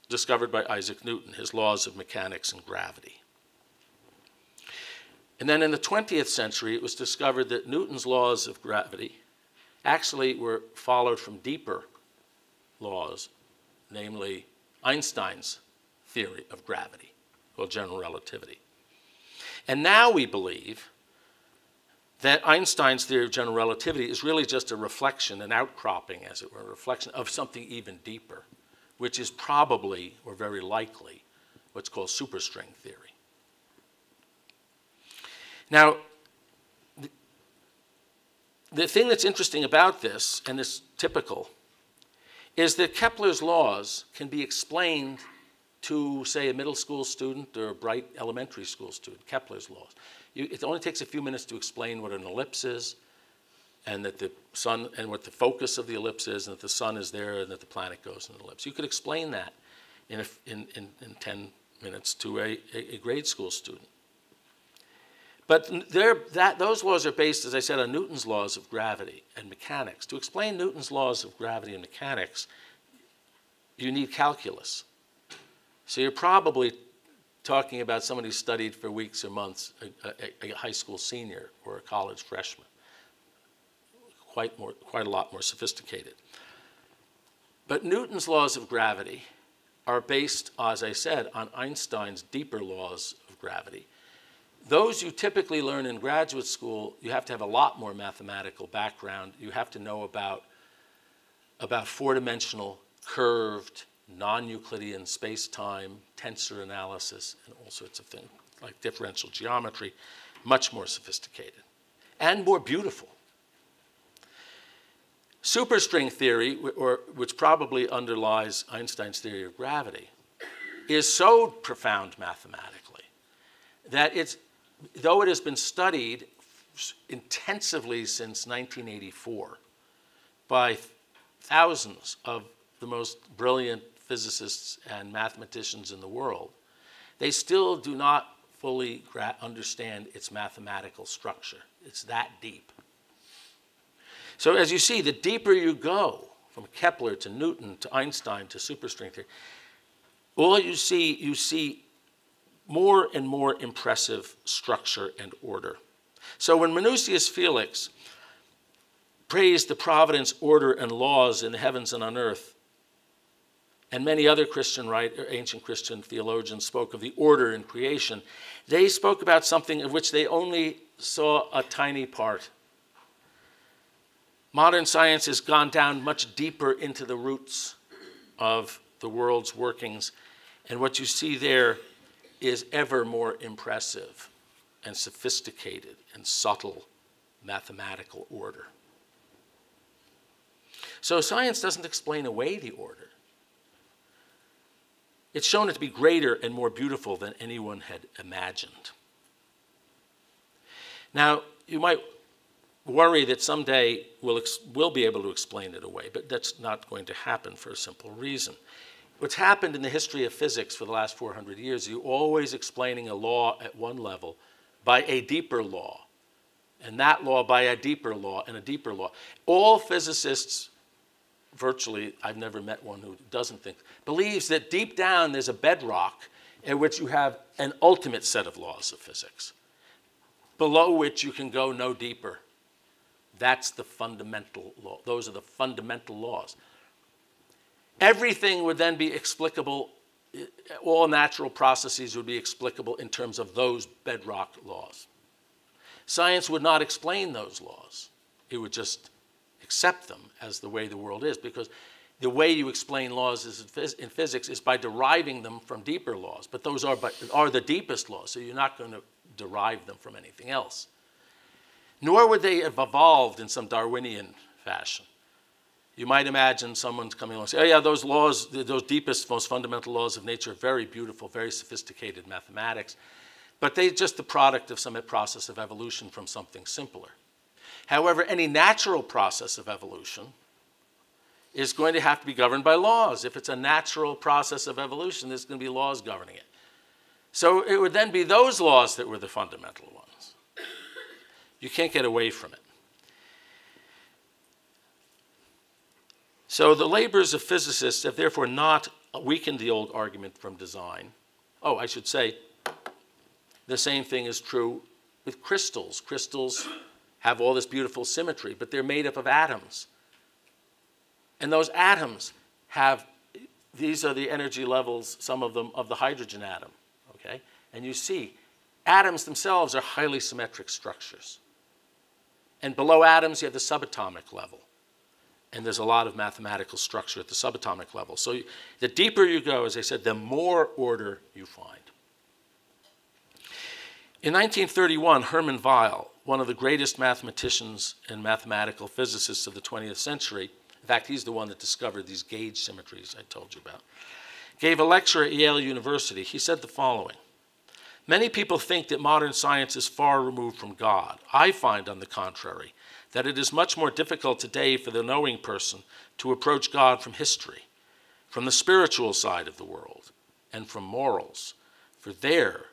discovered by Isaac Newton, his laws of mechanics and gravity. And then in the 20th century, it was discovered that Newton's laws of gravity actually were followed from deeper laws, namely Einstein's theory of gravity, called general relativity. And now we believe that Einstein's theory of general relativity is really just a reflection, an outcropping, as it were, a reflection of something even deeper, which is probably, or very likely, what's called superstring theory. Now, the thing that's interesting about this, and is typical, is that Kepler's laws can be explained to, say, a middle school student or a bright elementary school student, Kepler's laws. It only takes a few minutes to explain what an ellipse is, and that the sun, and what the focus of the ellipse is, and that the sun is there, and that the planet goes in an ellipse. You could explain that in 10 minutes to a grade school student. But those laws are based, as I said, on Newton's laws of gravity and mechanics. To explain Newton's laws of gravity and mechanics, you need calculus. So you're probably talking about somebody who studied for weeks or months, a high school senior or a college freshman. Quite a lot more sophisticated. But Newton's laws of gravity are based, as I said, on Einstein's deeper laws of gravity. Those you typically learn in graduate school, you have to have a lot more mathematical background. You have to know about 4-dimensional, curved, non-Euclidean space-time, tensor analysis, and all sorts of things, like differential geometry, much more sophisticated and more beautiful. Superstring theory, which probably underlies Einstein's theory of gravity, is so profound mathematically that though it has been studied intensively since 1984 by thousands of the most brilliant physicists and mathematicians in the world, they still do not fully understand its mathematical structure. It's that deep. So as you see, the deeper you go from Kepler to Newton to Einstein to superstring theory, all you see more and more impressive structure and order. So when Minucius Felix praised the providence, order, and laws in the heavens and on earth, and many other ancient Christian theologians spoke of the order in creation, they spoke about something of which they only saw a tiny part. Modern science has gone down much deeper into the roots of the world's workings, and what you see there is ever more impressive and sophisticated and subtle mathematical order. So science doesn't explain away the order. It's shown it to be greater and more beautiful than anyone had imagined. Now, you might worry that someday we'll be able to explain it away, but that's not going to happen for a simple reason. What's happened in the history of physics for the last 400 years, you're always explaining a law at one level by a deeper law, and that law by a deeper law and a deeper law. All physicists, virtually, I've never met one who doesn't think, believes that deep down there's a bedrock in which you have an ultimate set of laws of physics, below which you can go no deeper. That's the fundamental law. Those are the fundamental laws. Everything would then be explicable, all natural processes would be explicable in terms of those bedrock laws. Science would not explain those laws. It would just accept them as the way the world is, because the way you explain laws in physics is by deriving them from deeper laws, but those are the deepest laws, so you're not going to derive them from anything else. Nor would they have evolved in some Darwinian fashion. You might imagine someone coming along and say, oh yeah, those laws, those deepest, most fundamental laws of nature are very beautiful, very sophisticated mathematics, but they're just the product of some process of evolution from something simpler. However, any natural process of evolution is going to have to be governed by laws. If it's a natural process of evolution, there's going to be laws governing it. So it would then be those laws that were the fundamental ones. You can't get away from it. So the labors of physicists have therefore not weakened the old argument from design. Oh, I should say, the same thing is true with crystals. Crystals have all this beautiful symmetry, but they're made up of atoms. And those atoms have, these are the energy levels, some of them, of the hydrogen atom, okay? And you see, atoms themselves are highly symmetric structures. And below atoms, you have the subatomic level. And there's a lot of mathematical structure at the subatomic level. So the deeper you go, as I said, the more order you find. In 1931, Hermann Weyl, one of the greatest mathematicians and mathematical physicists of the 20th century, in fact, he's the one that discovered these gauge symmetries I told you about, gave a lecture at Yale University. He said the following: many people think that modern science is far removed from God. I find, on the contrary, that it is much more difficult today for the knowing person to approach God from history, from the spiritual side of the world, and from morals. For there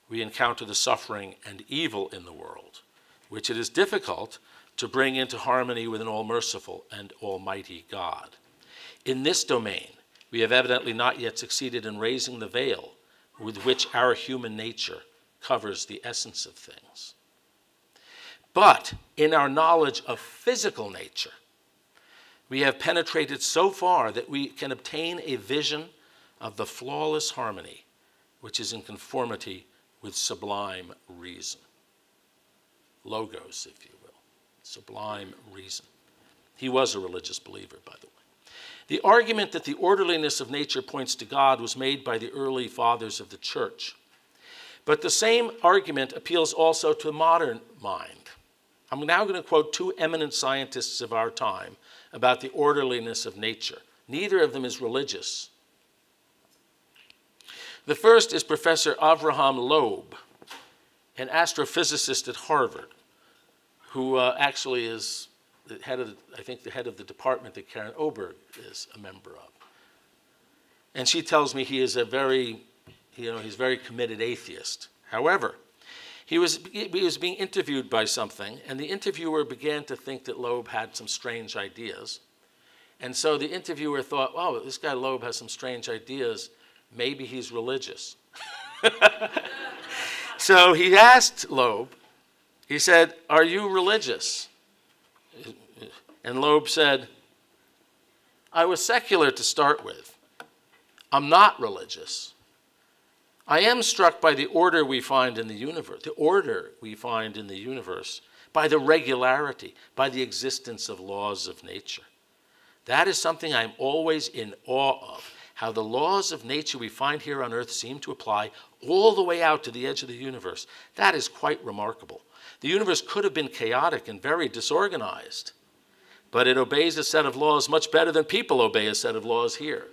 we encounter the suffering and evil in the world, which it is difficult to bring into harmony with an all-merciful and almighty God. In this domain, we have evidently not yet succeeded in raising the veil with which our human nature covers the essence of things. But in our knowledge of physical nature, we have penetrated so far that we can obtain a vision of the flawless harmony which is in conformity with sublime reason. Logos, if you will. Sublime reason. He was a religious believer, by the way. The argument that the orderliness of nature points to God was made by the early fathers of the church. But the same argument appeals also to the modern mind. I'm now going to quote two eminent scientists of our time about the orderliness of nature. Neither of them is religious. The first is Professor Avraham Loeb, an astrophysicist at Harvard, who actually is the head of, I think, the head of the department that Karen Oberg is a member of. And she tells me he is a very, he's a very committed atheist. However, he was being interviewed by something, and the interviewer began to think that Loeb had some strange ideas. And so the interviewer thought, wow, this guy Loeb has some strange ideas. Maybe he's religious. So he asked Loeb, he said, are you religious? And Loeb said, I was secular to start with. I'm not religious. I am struck by the order we find in the universe, by the regularity, by the existence of laws of nature. That is something I'm always in awe of, how the laws of nature we find here on earth seem to apply all the way out to the edge of the universe. That is quite remarkable. The universe could have been chaotic and very disorganized, but it obeys a set of laws much better than people obey a set of laws here.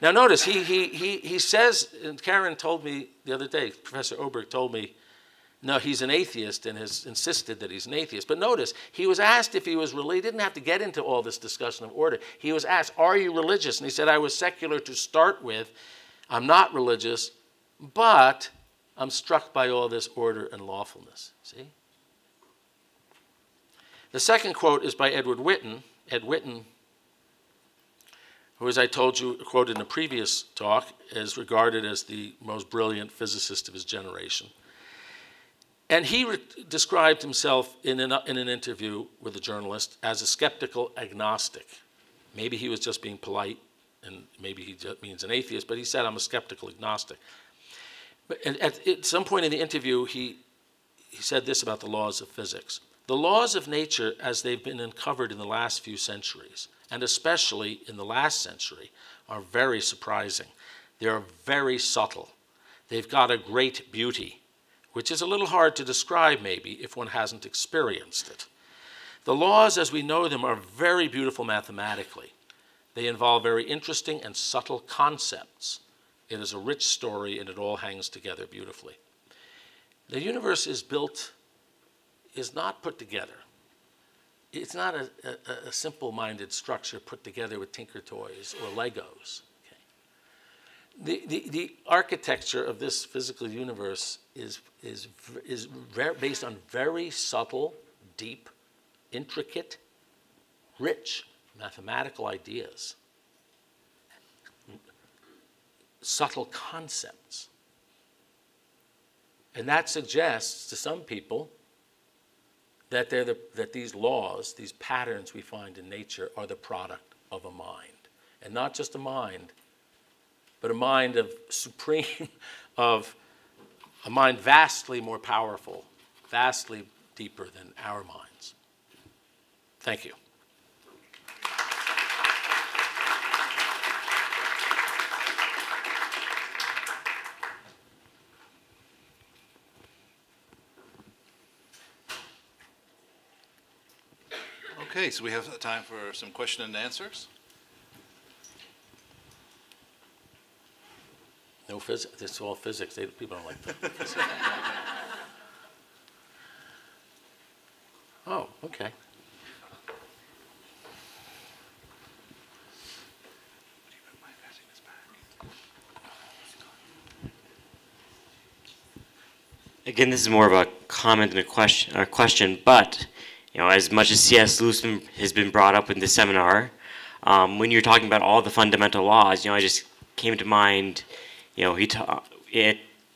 Now notice, he says, and Karen told me the other day, Professor Oberg told me No, he's an atheist and has insisted that he's an atheist. But notice, he was asked if he was religious. He didn't have to get into all this discussion of order. He was asked, are you religious? And he said, I was secular to start with. I'm not religious, but I'm struck by all this order and lawfulness. See? The second quote is by Edward Witten. Ed Witten, who, as I told you, quoted in a previous talk, is regarded as the most brilliant physicist of his generation. And he described himself in an interview with a journalist as a skeptical agnostic. Maybe he was just being polite, and maybe he just means an atheist, but he said, I'm a skeptical agnostic. But at some point in the interview, he said this about the laws of physics. The laws of nature, as they've been uncovered in the last few centuries, and especially in the last century, are very surprising. They are very subtle. They've got a great beauty, which is a little hard to describe maybe if one hasn't experienced it. The laws as we know them are very beautiful mathematically. They involve very interesting and subtle concepts. It is a rich story and it all hangs together beautifully. The universe is not put together. It's not a simple-minded structure put together with tinker toys or Legos. The architecture of this physical universe is based on very subtle, deep, intricate, rich mathematical ideas, subtle concepts. And that suggests to some people that these laws, these patterns we find in nature, are the product of a mind. And not just a mind, but a mind of a mind vastly more powerful, vastly deeper than our minds. Thank you. Okay, so we have time for some question and answers. No physics. This is all physics. People don't like that. Oh, okay. Again, this is more of a comment than a question, but as much as C.S. Lewis has been brought up in this seminar, when you're talking about all the fundamental laws, I just came to mind. At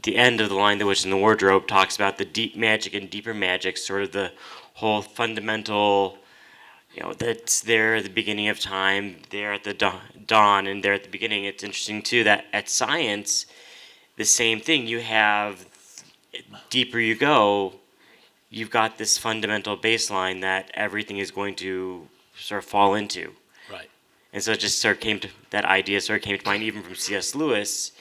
the end of The Lion, the Witch, and the Wardrobe talks about the deep magic and deeper magic, sort of the whole fundamental, that's there at the beginning of time, there at the dawn, and there at the beginning. It's interesting, too, that at science, the same thing. You have, deeper you go, you've got this fundamental baseline that everything is going to sort of fall into. Right. And so it just sort of came to, that idea sort of came to mind even from C.S. Lewis,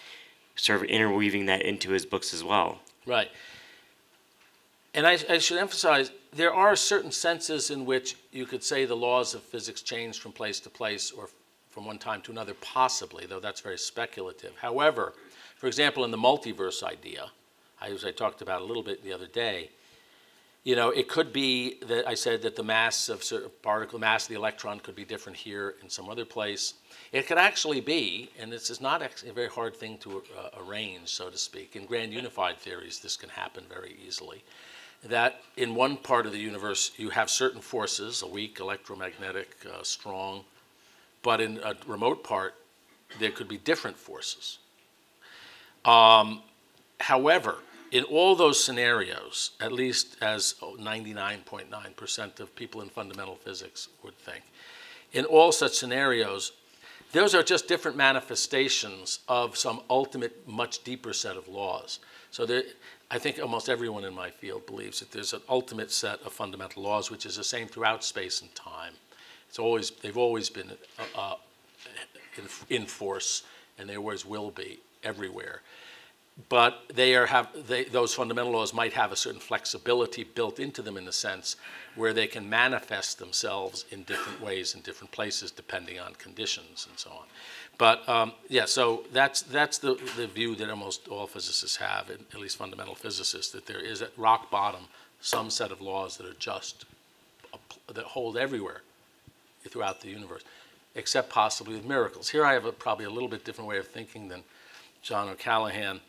sort of interweaving that into his books as well. Right. And I should emphasize, there are certain senses in which you could say the laws of physics change from place to place or from one time to another, possibly, though that's very speculative. However, for example, in the multiverse idea, as I talked about a little bit the other day, it could be that I said that the mass of certain particle, mass of the electron could be different here in some other place. It could actually be, and this is not actually a very hard thing to arrange, so to speak. In grand unified theories, this can happen very easily. That in one part of the universe, you have certain forces, a weak, electromagnetic, strong, but in a remote part, there could be different forces. However, in all those scenarios, at least as 99.9% of people in fundamental physics would think, in all such scenarios, those are just different manifestations of some ultimate, much deeper set of laws. So I think almost everyone in my field believes that there's an ultimate set of fundamental laws, which is the same throughout space and time. They've always been in force, and they always will be everywhere. but those fundamental laws might have a certain flexibility built into them in the sense where they can manifest themselves in different ways in different places depending on conditions and so on. But yeah, so that's the view that almost all physicists have, at least fundamental physicists, that there is at rock bottom some set of laws that are just, that hold everywhere throughout the universe, except possibly with miracles. Here I have probably a little bit different way of thinking than John O'Callaghan.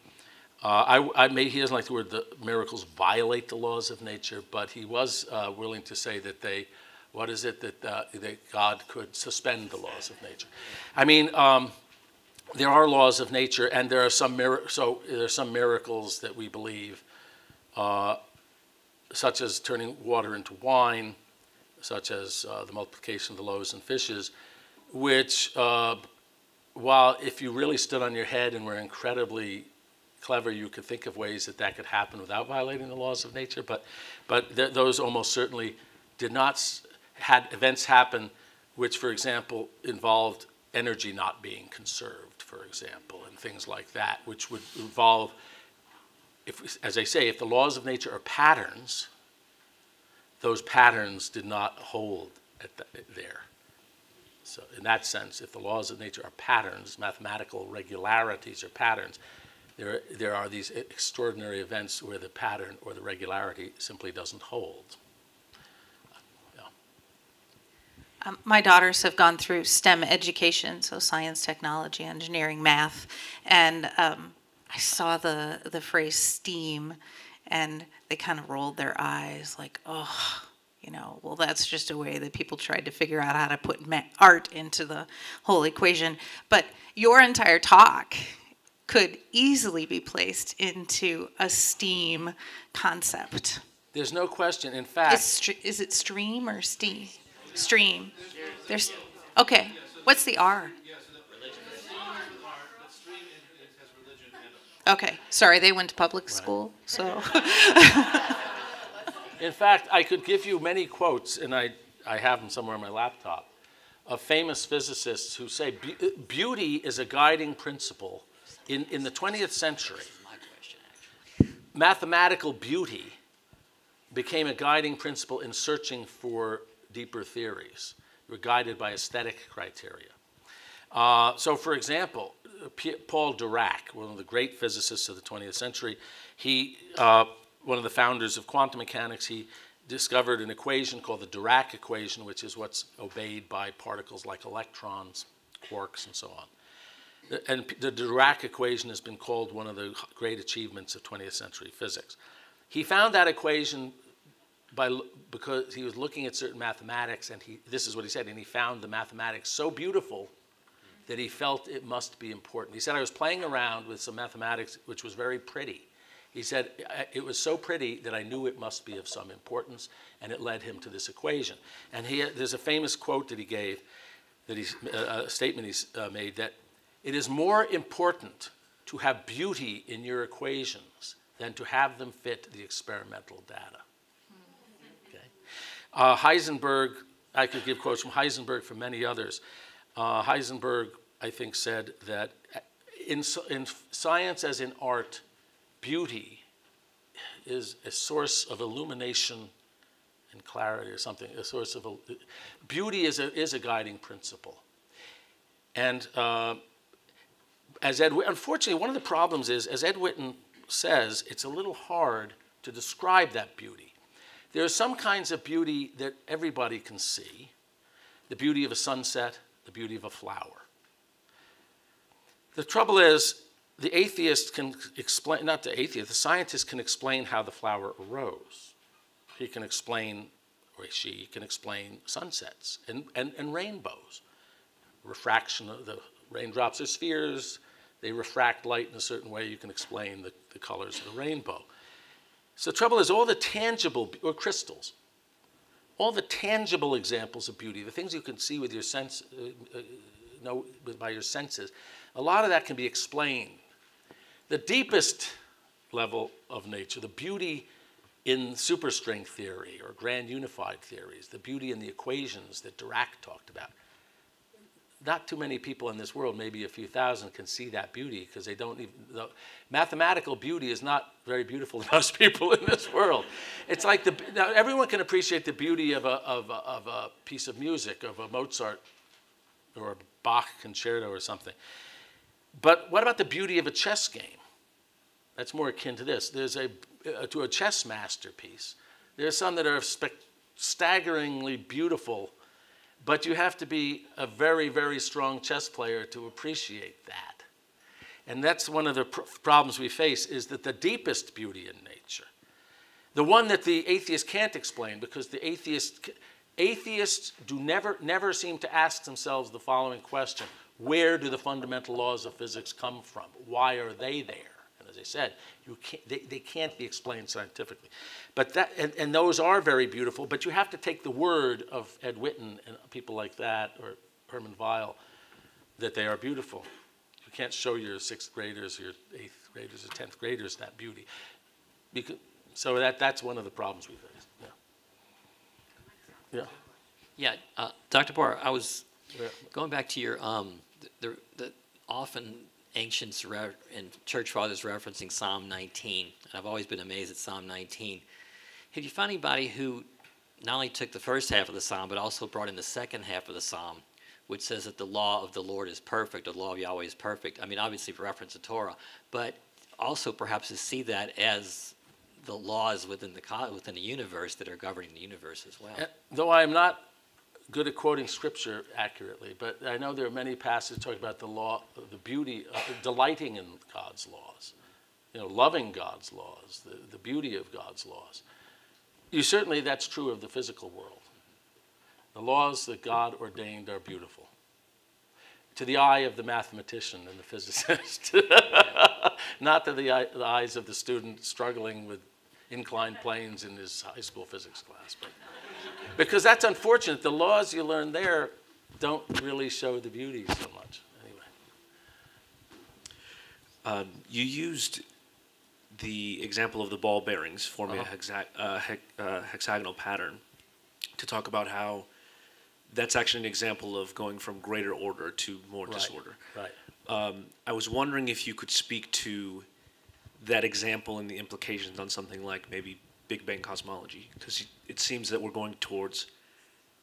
He doesn't like the word the miracles violate the laws of nature, but he was willing to say that that God could suspend the laws of nature. I mean, there are laws of nature, and there are some miracles that we believe, such as turning water into wine, such as the multiplication of the loaves and fishes, which, while if you really stood on your head and were incredibly clever, you could think of ways that could happen without violating the laws of nature, but those almost certainly did not, had events happen which, for example, involved energy not being conserved, for example, and things like that, which would involve, as I say, if the laws of nature are patterns, those patterns did not hold there. So in that sense, if the laws of nature are patterns, mathematical regularities are patterns, there are these extraordinary events where the pattern or the regularity simply doesn't hold. My daughters have gone through STEM education, so science, technology, engineering, math, and I saw the phrase STEAM, and they kind of rolled their eyes like, oh, well, that's just a way that people tried to figure out how to put art into the whole equation. But your entire talk could easily be placed into a STEAM concept. There's no question. In fact, is it stream or STEAM? Stream. There's okay. What's the R? Okay. Sorry, they went to public school, so. In fact, I could give you many quotes, and I have them somewhere on my laptop, of famous physicists who say beauty is a guiding principle. In the 20th century, mathematical beauty became a guiding principle in searching for deeper theories. We're guided by aesthetic criteria. So, for example, Paul Dirac, one of the great physicists of the 20th century, one of the founders of quantum mechanics, he discovered an equation called the Dirac equation, which is what's obeyed by particles like electrons, quarks, and so on. And the Dirac equation has been called one of the great achievements of 20th century physics. He found that equation because he was looking at certain mathematics, and this is what he said, and he found the mathematics so beautiful that he felt it must be important. He said, I was playing around with some mathematics which was very pretty. He said, it was so pretty that I knew it must be of some importance, and it led him to this equation. And there's a famous quote that he gave, a statement he's made, that it is more important to have beauty in your equations than to have them fit the experimental data. Heisenberg, I could give quotes from Heisenberg, from many others. Heisenberg, I think, said that in science as in art, beauty is a source of illumination and clarity, or something. A source of beauty is a guiding principle. And unfortunately, one of the problems is, as Ed Witten says, it's a little hard to describe that beauty. There are some kinds of beauty that everybody can see. The beauty of a sunset, the beauty of a flower. The trouble is, the atheist can explain, not the atheist, the scientist can explain how the flower arose. He can explain, or she can explain sunsets and rainbows. Refraction of the raindrops are spheres. They refract light in a certain way. You can explain the colors of the rainbow. So the trouble is, all the tangible, or crystals, all the tangible examples of beauty, the things you can see with your by your senses, a lot of that can be explained. The deepest level of nature, the beauty in superstring theory or grand unified theories, the beauty in the equations that Dirac talked about, not too many people in this world, maybe a few thousand, can see that beauty because they don't even. Mathematical beauty is not very beautiful to most people in this world. It's like now everyone can appreciate the beauty of a piece of music, of a Mozart or a Bach concerto or something. But what about the beauty of a chess game? That's more akin to this. There's to a chess masterpiece. There's some that are staggeringly beautiful, but you have to be a very, very strong chess player to appreciate that. And that's one of the problems we face, is that the deepest beauty in nature, the one that the atheist can't explain, because the atheists do never seem to ask themselves the following question: where do the fundamental laws of physics come from? Why are they there? And as I said, they can't be explained scientifically. But and those are very beautiful, but you have to take the word of Ed Witten and people like that, or Herman Weyl, that they are beautiful. You can't show your 6th graders, your 8th graders, or 10th graders that beauty. So that's one of the problems we face. Yeah. Yeah, Dr. Barr, I was going back to your the often ancients and church fathers referencing Psalm 19, and I've always been amazed at Psalm 19. Have you found anybody who not only took the first half of the psalm, but also brought in the second half of the psalm, which says that the law of the Lord is perfect, or the law of Yahweh is perfect? I mean, obviously for reference to Torah, but also perhaps to see that as the laws within the universe that are governing the universe as well. Though I'm not good at quoting scripture accurately, but I know there are many passages talking about the law, the beauty, delighting in God's laws, loving God's laws, the beauty of God's laws. Certainly that's true of the physical world. The laws that God ordained are beautiful to the eye of the mathematician and the physicist, not to the eyes of the student struggling with inclined planes in his high school physics class. But, because that's unfortunate. The laws you learn there don't really show the beauty so much. Anyway. You used the example of the ball bearings forming a hexagonal pattern to talk about how that's actually an example of going from greater order to more disorder. Right. I was wondering if you could speak to that example and the implications on something like maybe Big Bang cosmology, because it seems that we're going towards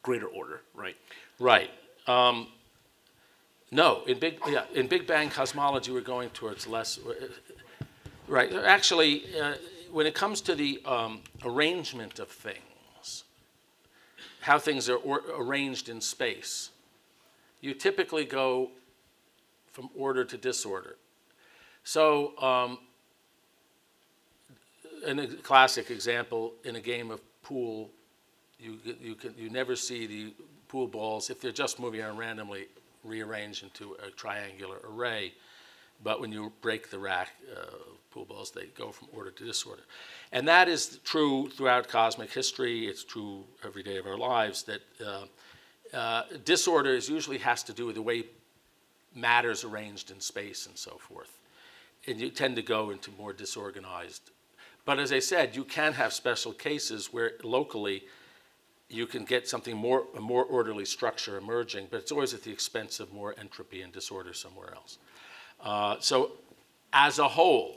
greater order, right? Right. No, in Big Bang cosmology, we're going towards less. Right. Actually, when it comes to the arrangement of things, how things are arranged in space, you typically go from order to disorder. So, in a classic example, in a game of pool, you never see the pool balls, if they're just moving around randomly, rearranged into a triangular array. But when you break the rack pool balls, they go from order to disorder. And that is true throughout cosmic history. It's true every day of our lives, that disorder usually has to do with the way matter's arranged in space and so forth. And you tend to go into more disorganized. But as I said, you can have special cases where locally you can get a more orderly structure emerging, but it's always at the expense of more entropy and disorder somewhere else. So as a whole,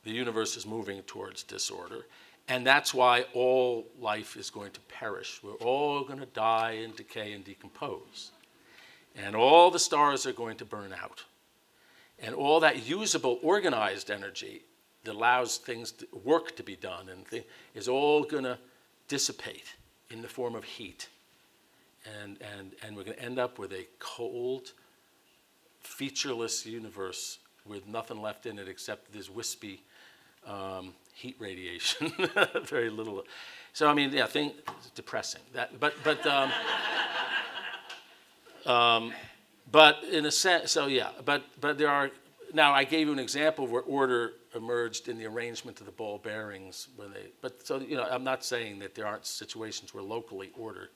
the universe is moving towards disorder, and that's why all life is going to perish. We're all going to die and decay and decompose. And all the stars are going to burn out. And all that usable, organized energy that allows work to be done is all going to dissipate in the form of heat. And we're going to end up with a cold, featureless universe with nothing left in it except this wispy heat radiation. Very little. So I mean, yeah, it's depressing. But in a sense, so yeah. But there are. Now I gave you an example where order emerged in the arrangement of the ball bearings when they. But so I'm not saying that there aren't situations where locally ordered.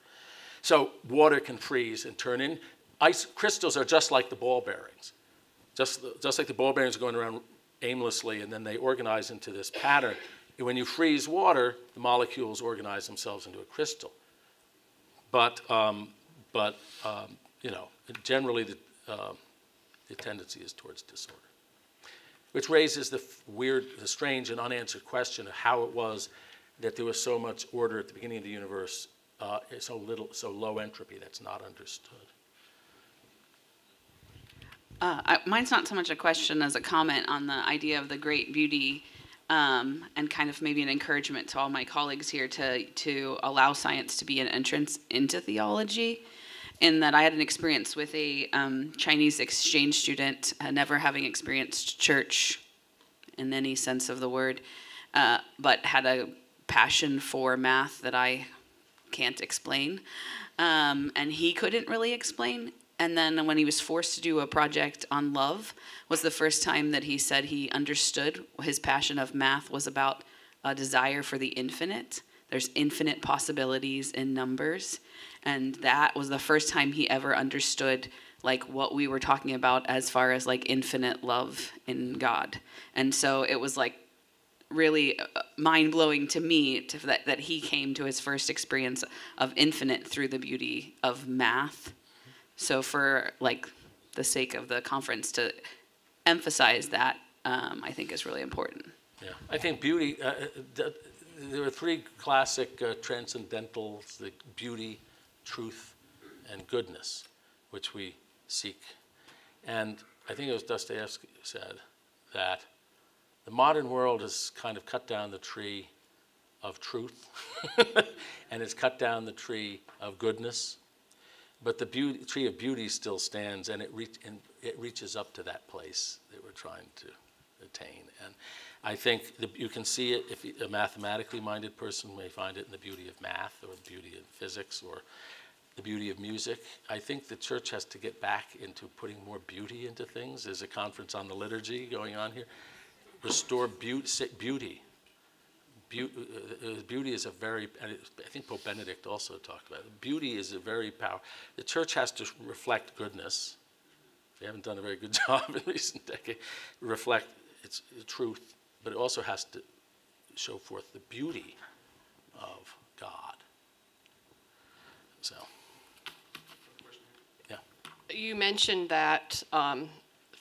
So water can freeze and turn in. Ice crystals are just like the ball bearings. Just like the ball bearings are going around aimlessly, and then they organize into this pattern. And when you freeze water, the molecules organize themselves into a crystal. But generally the tendency is towards disorder. Which raises the strange and unanswered question of how it was that there was so much order at the beginning of the universe, so low entropy that's not understood. Mine's not so much a question as a comment on the idea of the great beauty, and kind of maybe an encouragement to all my colleagues here to allow science to be an entrance into theology. In that I had an experience with a Chinese exchange student, never having experienced church in any sense of the word, but had a passion for math that I can't explain, and he couldn't really explain. And then when he was forced to do a project on love, was the first time that he said he understood his passion of math was about a desire for the infinite. There's infinite possibilities in numbers. And that was the first time he ever understood like what we were talking about as far as like infinite love in God. And so it was like really mind-blowing to me that he came to his first experience of infinite through the beauty of math. So for like the sake of the conference to emphasize that, I think is really important. Yeah, I think beauty, there are three classic transcendentals, the beauty, truth, and goodness, which we seek. And I think it was Dostoevsky who said that the modern world has kind of cut down the tree of truth and it's cut down the tree of goodness, but the tree of beauty still stands, and it reaches up to that place that we're trying to attain. And I think you can see it if a mathematically minded person may find it in the beauty of math or the beauty of physics or the beauty of music. I think the church has to get back into putting more beauty into things. There's a conference on the liturgy going on here. Restore beauty. Beauty is a very, and I think Pope Benedict also talked about it. Beauty is a very powerful. The church has to reflect goodness. They haven't done a very good job in recent decades. Reflect its truth, but it also has to show forth the beauty of God. So, yeah. You mentioned that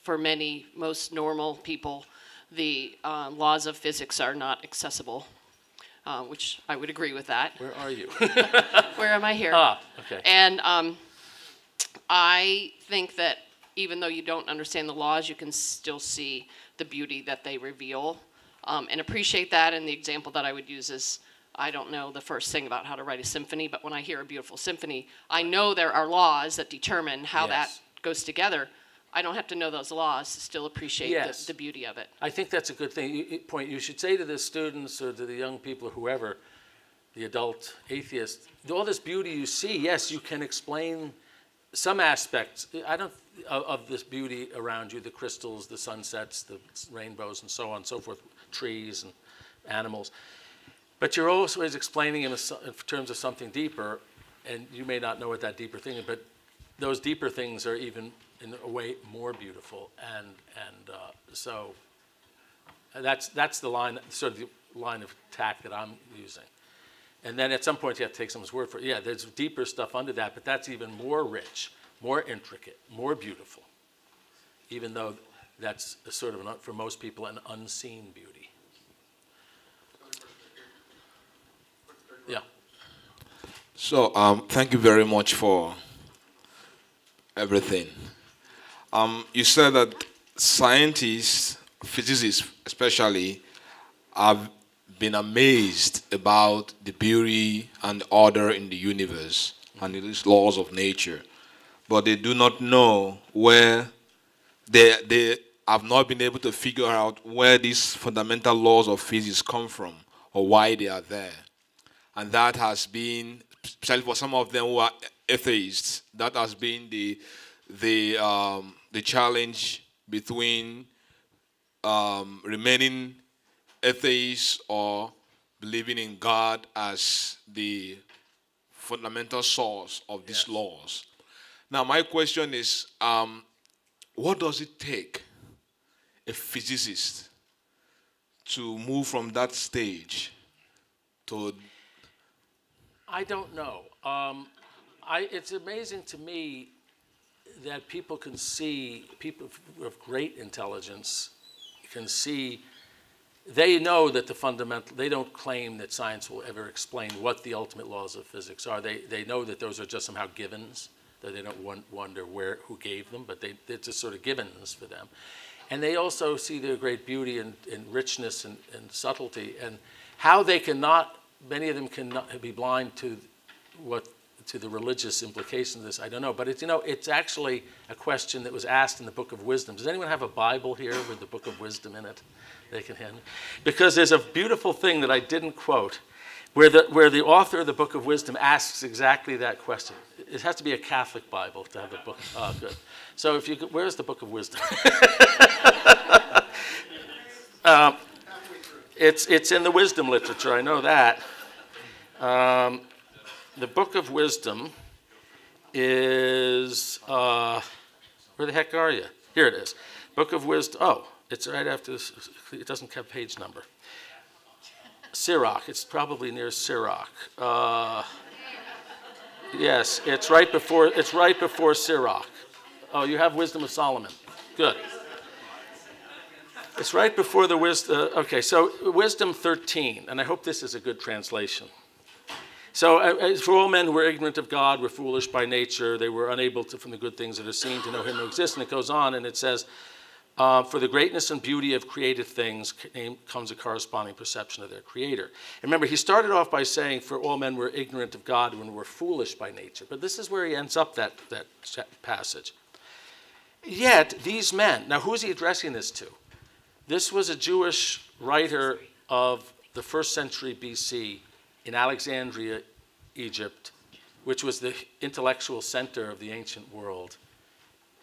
for most normal people, the laws of physics are not accessible, which I would agree with that. Where are you? Where am I here? Okay. And I think that even though you don't understand the laws, you can still see the beauty that they reveal, and appreciate that. And the example that I would use is, I don't know the first thing about how to write a symphony, but when I hear a beautiful symphony, I know there are laws that determine how that goes together. I don't have to know those laws to still appreciate the beauty of it. I think that's a good point. You should say to the students or to the young people, whoever, the adult atheists, all this beauty you see, yes, you can explain some aspects of this beauty around you, the crystals, the sunsets, the rainbows, and so on and so forth, trees and animals. But you're always explaining in terms of something deeper, and you may not know what that deeper thing is, but those deeper things are even, in a way, more beautiful. And so that's the line, sort of the line of attack that I'm using. And then at some point you have to take someone's word for it. Yeah, there's deeper stuff under that, but that's even more rich, more intricate, more beautiful, even though that's a sort of, for most people, an unseen beauty. Yeah. So thank you very much for everything. You said that scientists, physicists especially, have been amazed about the beauty and order in the universe and these laws of nature, but they do not know where they have not been able to figure out where these fundamental laws of physics come from or why they are there. And that has been, especially for some of them who are atheists, that has been the challenge between remaining atheists or believing in God as the fundamental source of these laws. Now, my question is, what does it take a physicist to move from that stage to... I don't know. It's amazing to me that people can see, people of great intelligence can see, they know that the fundamental, they don't claim that science will ever explain what the ultimate laws of physics are. They know that those are just somehow givens, that they don't wonder who gave them, but they're just sort of givens for them. And they also see their great beauty and richness and subtlety, and how they cannot, many of them cannot be blind to the religious implications of this, I don't know. But it's actually a question that was asked in the Book of Wisdom. Does anyone have a Bible here with the Book of Wisdom in it? They can hand it. Because there's a beautiful thing that I didn't quote, where the author of the Book of Wisdom asks exactly that question. It has to be a Catholic Bible to have a book. Oh, good. So if you could, where's the Book of Wisdom? It's in the wisdom literature. I know that. The Book of Wisdom is, where the heck are you? Here it is. Book of Wisdom. Oh, it's right after this. It doesn't have page number. Sirach. It's probably near Sirach. Yes, it's right before Sirach. Oh, you have Wisdom of Solomon. Good. It's right before the wisdom. Okay, so Wisdom 13, and I hope this is a good translation. So, for all men who were ignorant of God, were foolish by nature, they were unable to, from the good things that are seen, to know him who exists. And it goes on, and it says, for the greatness and beauty of created things comes a corresponding perception of their creator. And remember, he started off by saying, for all men were ignorant of God and were foolish by nature. But this is where he ends up that passage. Yet, these men, now who is he addressing this to? This was a Jewish writer of the 1st century BC in Alexandria, Egypt, which was the intellectual center of the ancient world.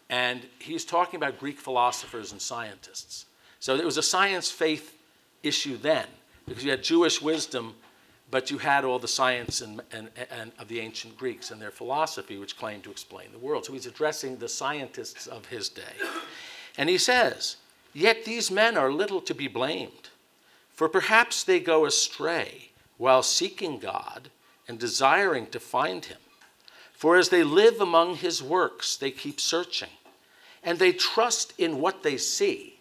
And he's talking about Greek philosophers and scientists. So it was a science-faith issue then, because you had Jewish wisdom, but you had all the science and of the ancient Greeks and their philosophy, which claimed to explain the world. So he's addressing the scientists of his day. And he says, yet these men are little to be blamed, for perhaps they go astray while seeking God and desiring to find him. For as they live among his works, they keep searching, and they trust in what they see,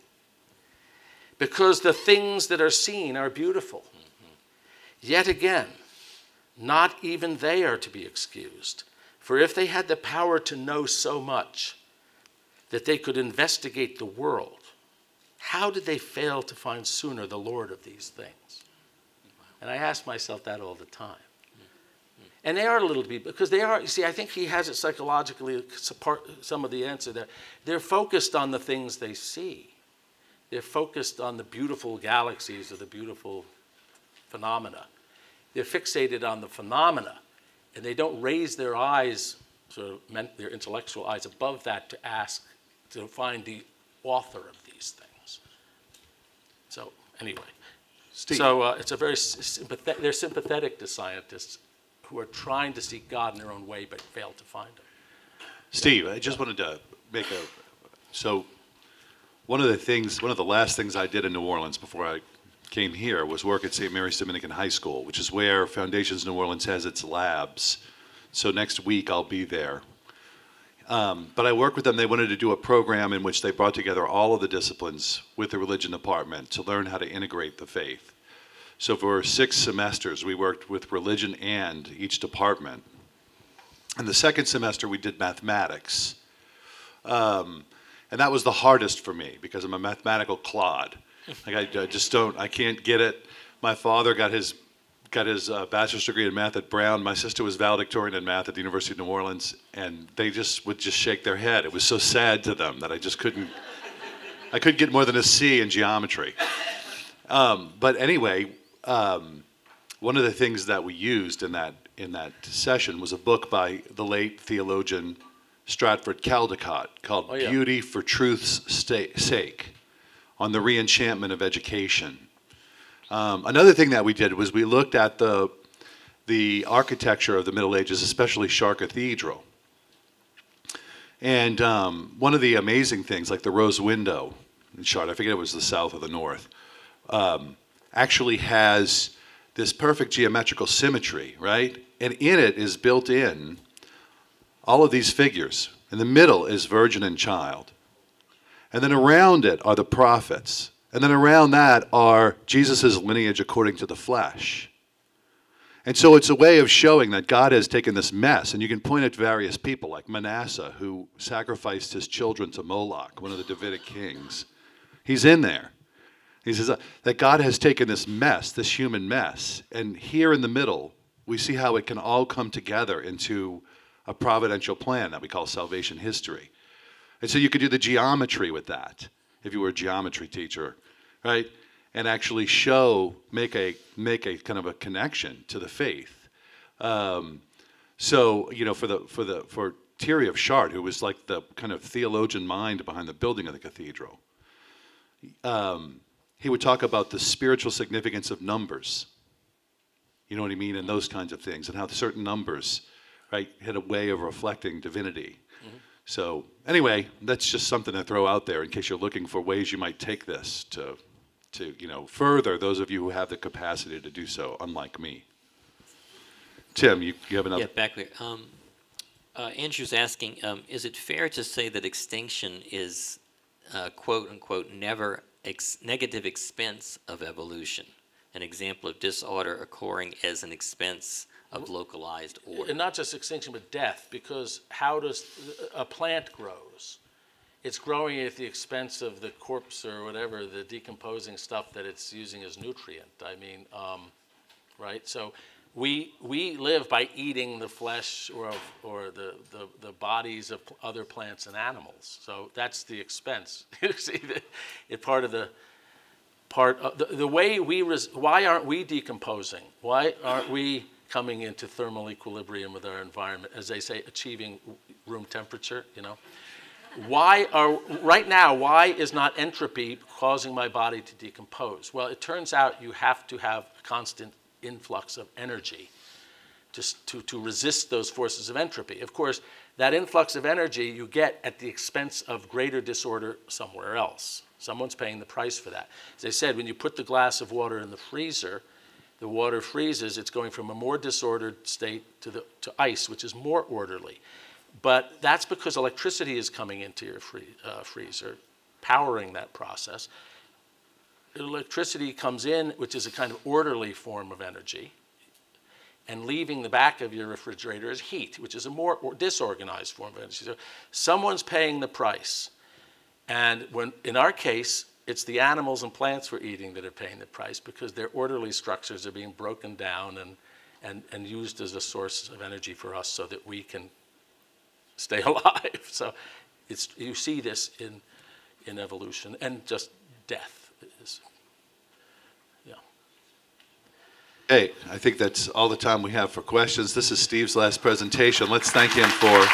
because the things that are seen are beautiful. Yet again, not even they are to be excused, for if they had the power to know so much that they could investigate the world, how did they fail to find sooner the Lord of these things? And I ask myself that all the time. And they are a little bit, because they are, you see, I think he has it psychologically, some of the answer there. They're focused on the things they see. They're focused on the beautiful galaxies or the beautiful phenomena. They're fixated on the phenomena, and they don't raise their eyes, sort of their intellectual eyes above that to ask, to find the author of these things. So anyway, Steve. So it's a very they're sympathetic to scientists who are trying to seek God in their own way but fail to find him. Steve, I just wanted to make so one of the last things I did in New Orleans before I came here was work at St. Mary's Dominican High School, which is where Foundations New Orleans has its labs. So next week I'll be there. But I worked with them. They wanted to do a program in which they brought together all of the disciplines with the religion department to learn how to integrate the faith. So for 6 semesters, we worked with religion and each department. And the second semester, we did mathematics. And that was the hardest for me because I'm a mathematical clod. Like I can't get it. My father got his bachelor's degree in math at Brown. My sister was valedictorian in math at the University of New Orleans, and they would shake their head. It was so sad to them that I couldn't get more than a C in geometry. But anyway, one of the things that we used in that session was a book by the late theologian Stratford Caldecott called Beauty for Truth's Sake, on the reenchantment of education. Another thing that we did was we looked at the architecture of the Middle Ages, especially Chartres Cathedral. And one of the amazing things, like the rose window in Chartres, I forget it was the south or the north, actually has this perfect geometrical symmetry, right? And in it is built in all of these figures. In the middle is virgin and child. And then around it are the prophets. And then around that are Jesus' lineage according to the flesh. And so it's a way of showing that God has taken this mess, and you can point at various people like Manasseh, who sacrificed his children to Moloch, one of the Davidic kings. He's in there. He says that God has taken this mess, this human mess, and here in the middle, we see how it can all come together into a providential plan that we call salvation history. And so you could do the geometry with that, if you were a geometry teacher, right? And actually make a kind of a connection to the faith. So, you know, for Thierry of Chartres, who was like the kind of theologian mind behind the building of the cathedral, he would talk about the spiritual significance of numbers. You know what I mean? And those kinds of things, and how certain numbers, right, had a way of reflecting divinity. So anyway, that's just something to throw out there in case you're looking for ways you might take this to you know, further those of you who have the capacity to do so, unlike me. Tim, you have another? Yeah, back there. Andrew's asking, is it fair to say that extinction is, quote unquote, negative expense of evolution? An example of disorder occurring as an expense of localized order. And not just extinction, but death, because how does a plant grows? It's growing at the expense of the corpse or whatever, the decomposing stuff that it's using as nutrient. I mean, right? So we live by eating the flesh or the bodies of other plants and animals. So that's the expense. You see, it's part of the way why aren't we decomposing? Why aren't we coming into thermal equilibrium with our environment, as they say, achieving room temperature, you know? Right now, why is not entropy causing my body to decompose? Well, it turns out you have to have a constant influx of energy to resist those forces of entropy. Of course, that influx of energy you get at the expense of greater disorder somewhere else. Someone's paying the price for that. As I said, when you put the glass of water in the freezer, the water freezes. It's going from a more disordered state to ice, which is more orderly. But that's because electricity is coming into your freezer, powering that process. Electricity comes in, which is a kind of orderly form of energy, and leaving the back of your refrigerator is heat, which is a more disorganized form of energy. So someone's paying the price. And in our case, it's the animals and plants we're eating that are paying the price because their orderly structures are being broken down and used as a source of energy for us so that we can stay alive. So you see this in evolution, and just death is, yeah. Hey, I think that's all the time we have for questions. This is Steve's last presentation. Let's thank him for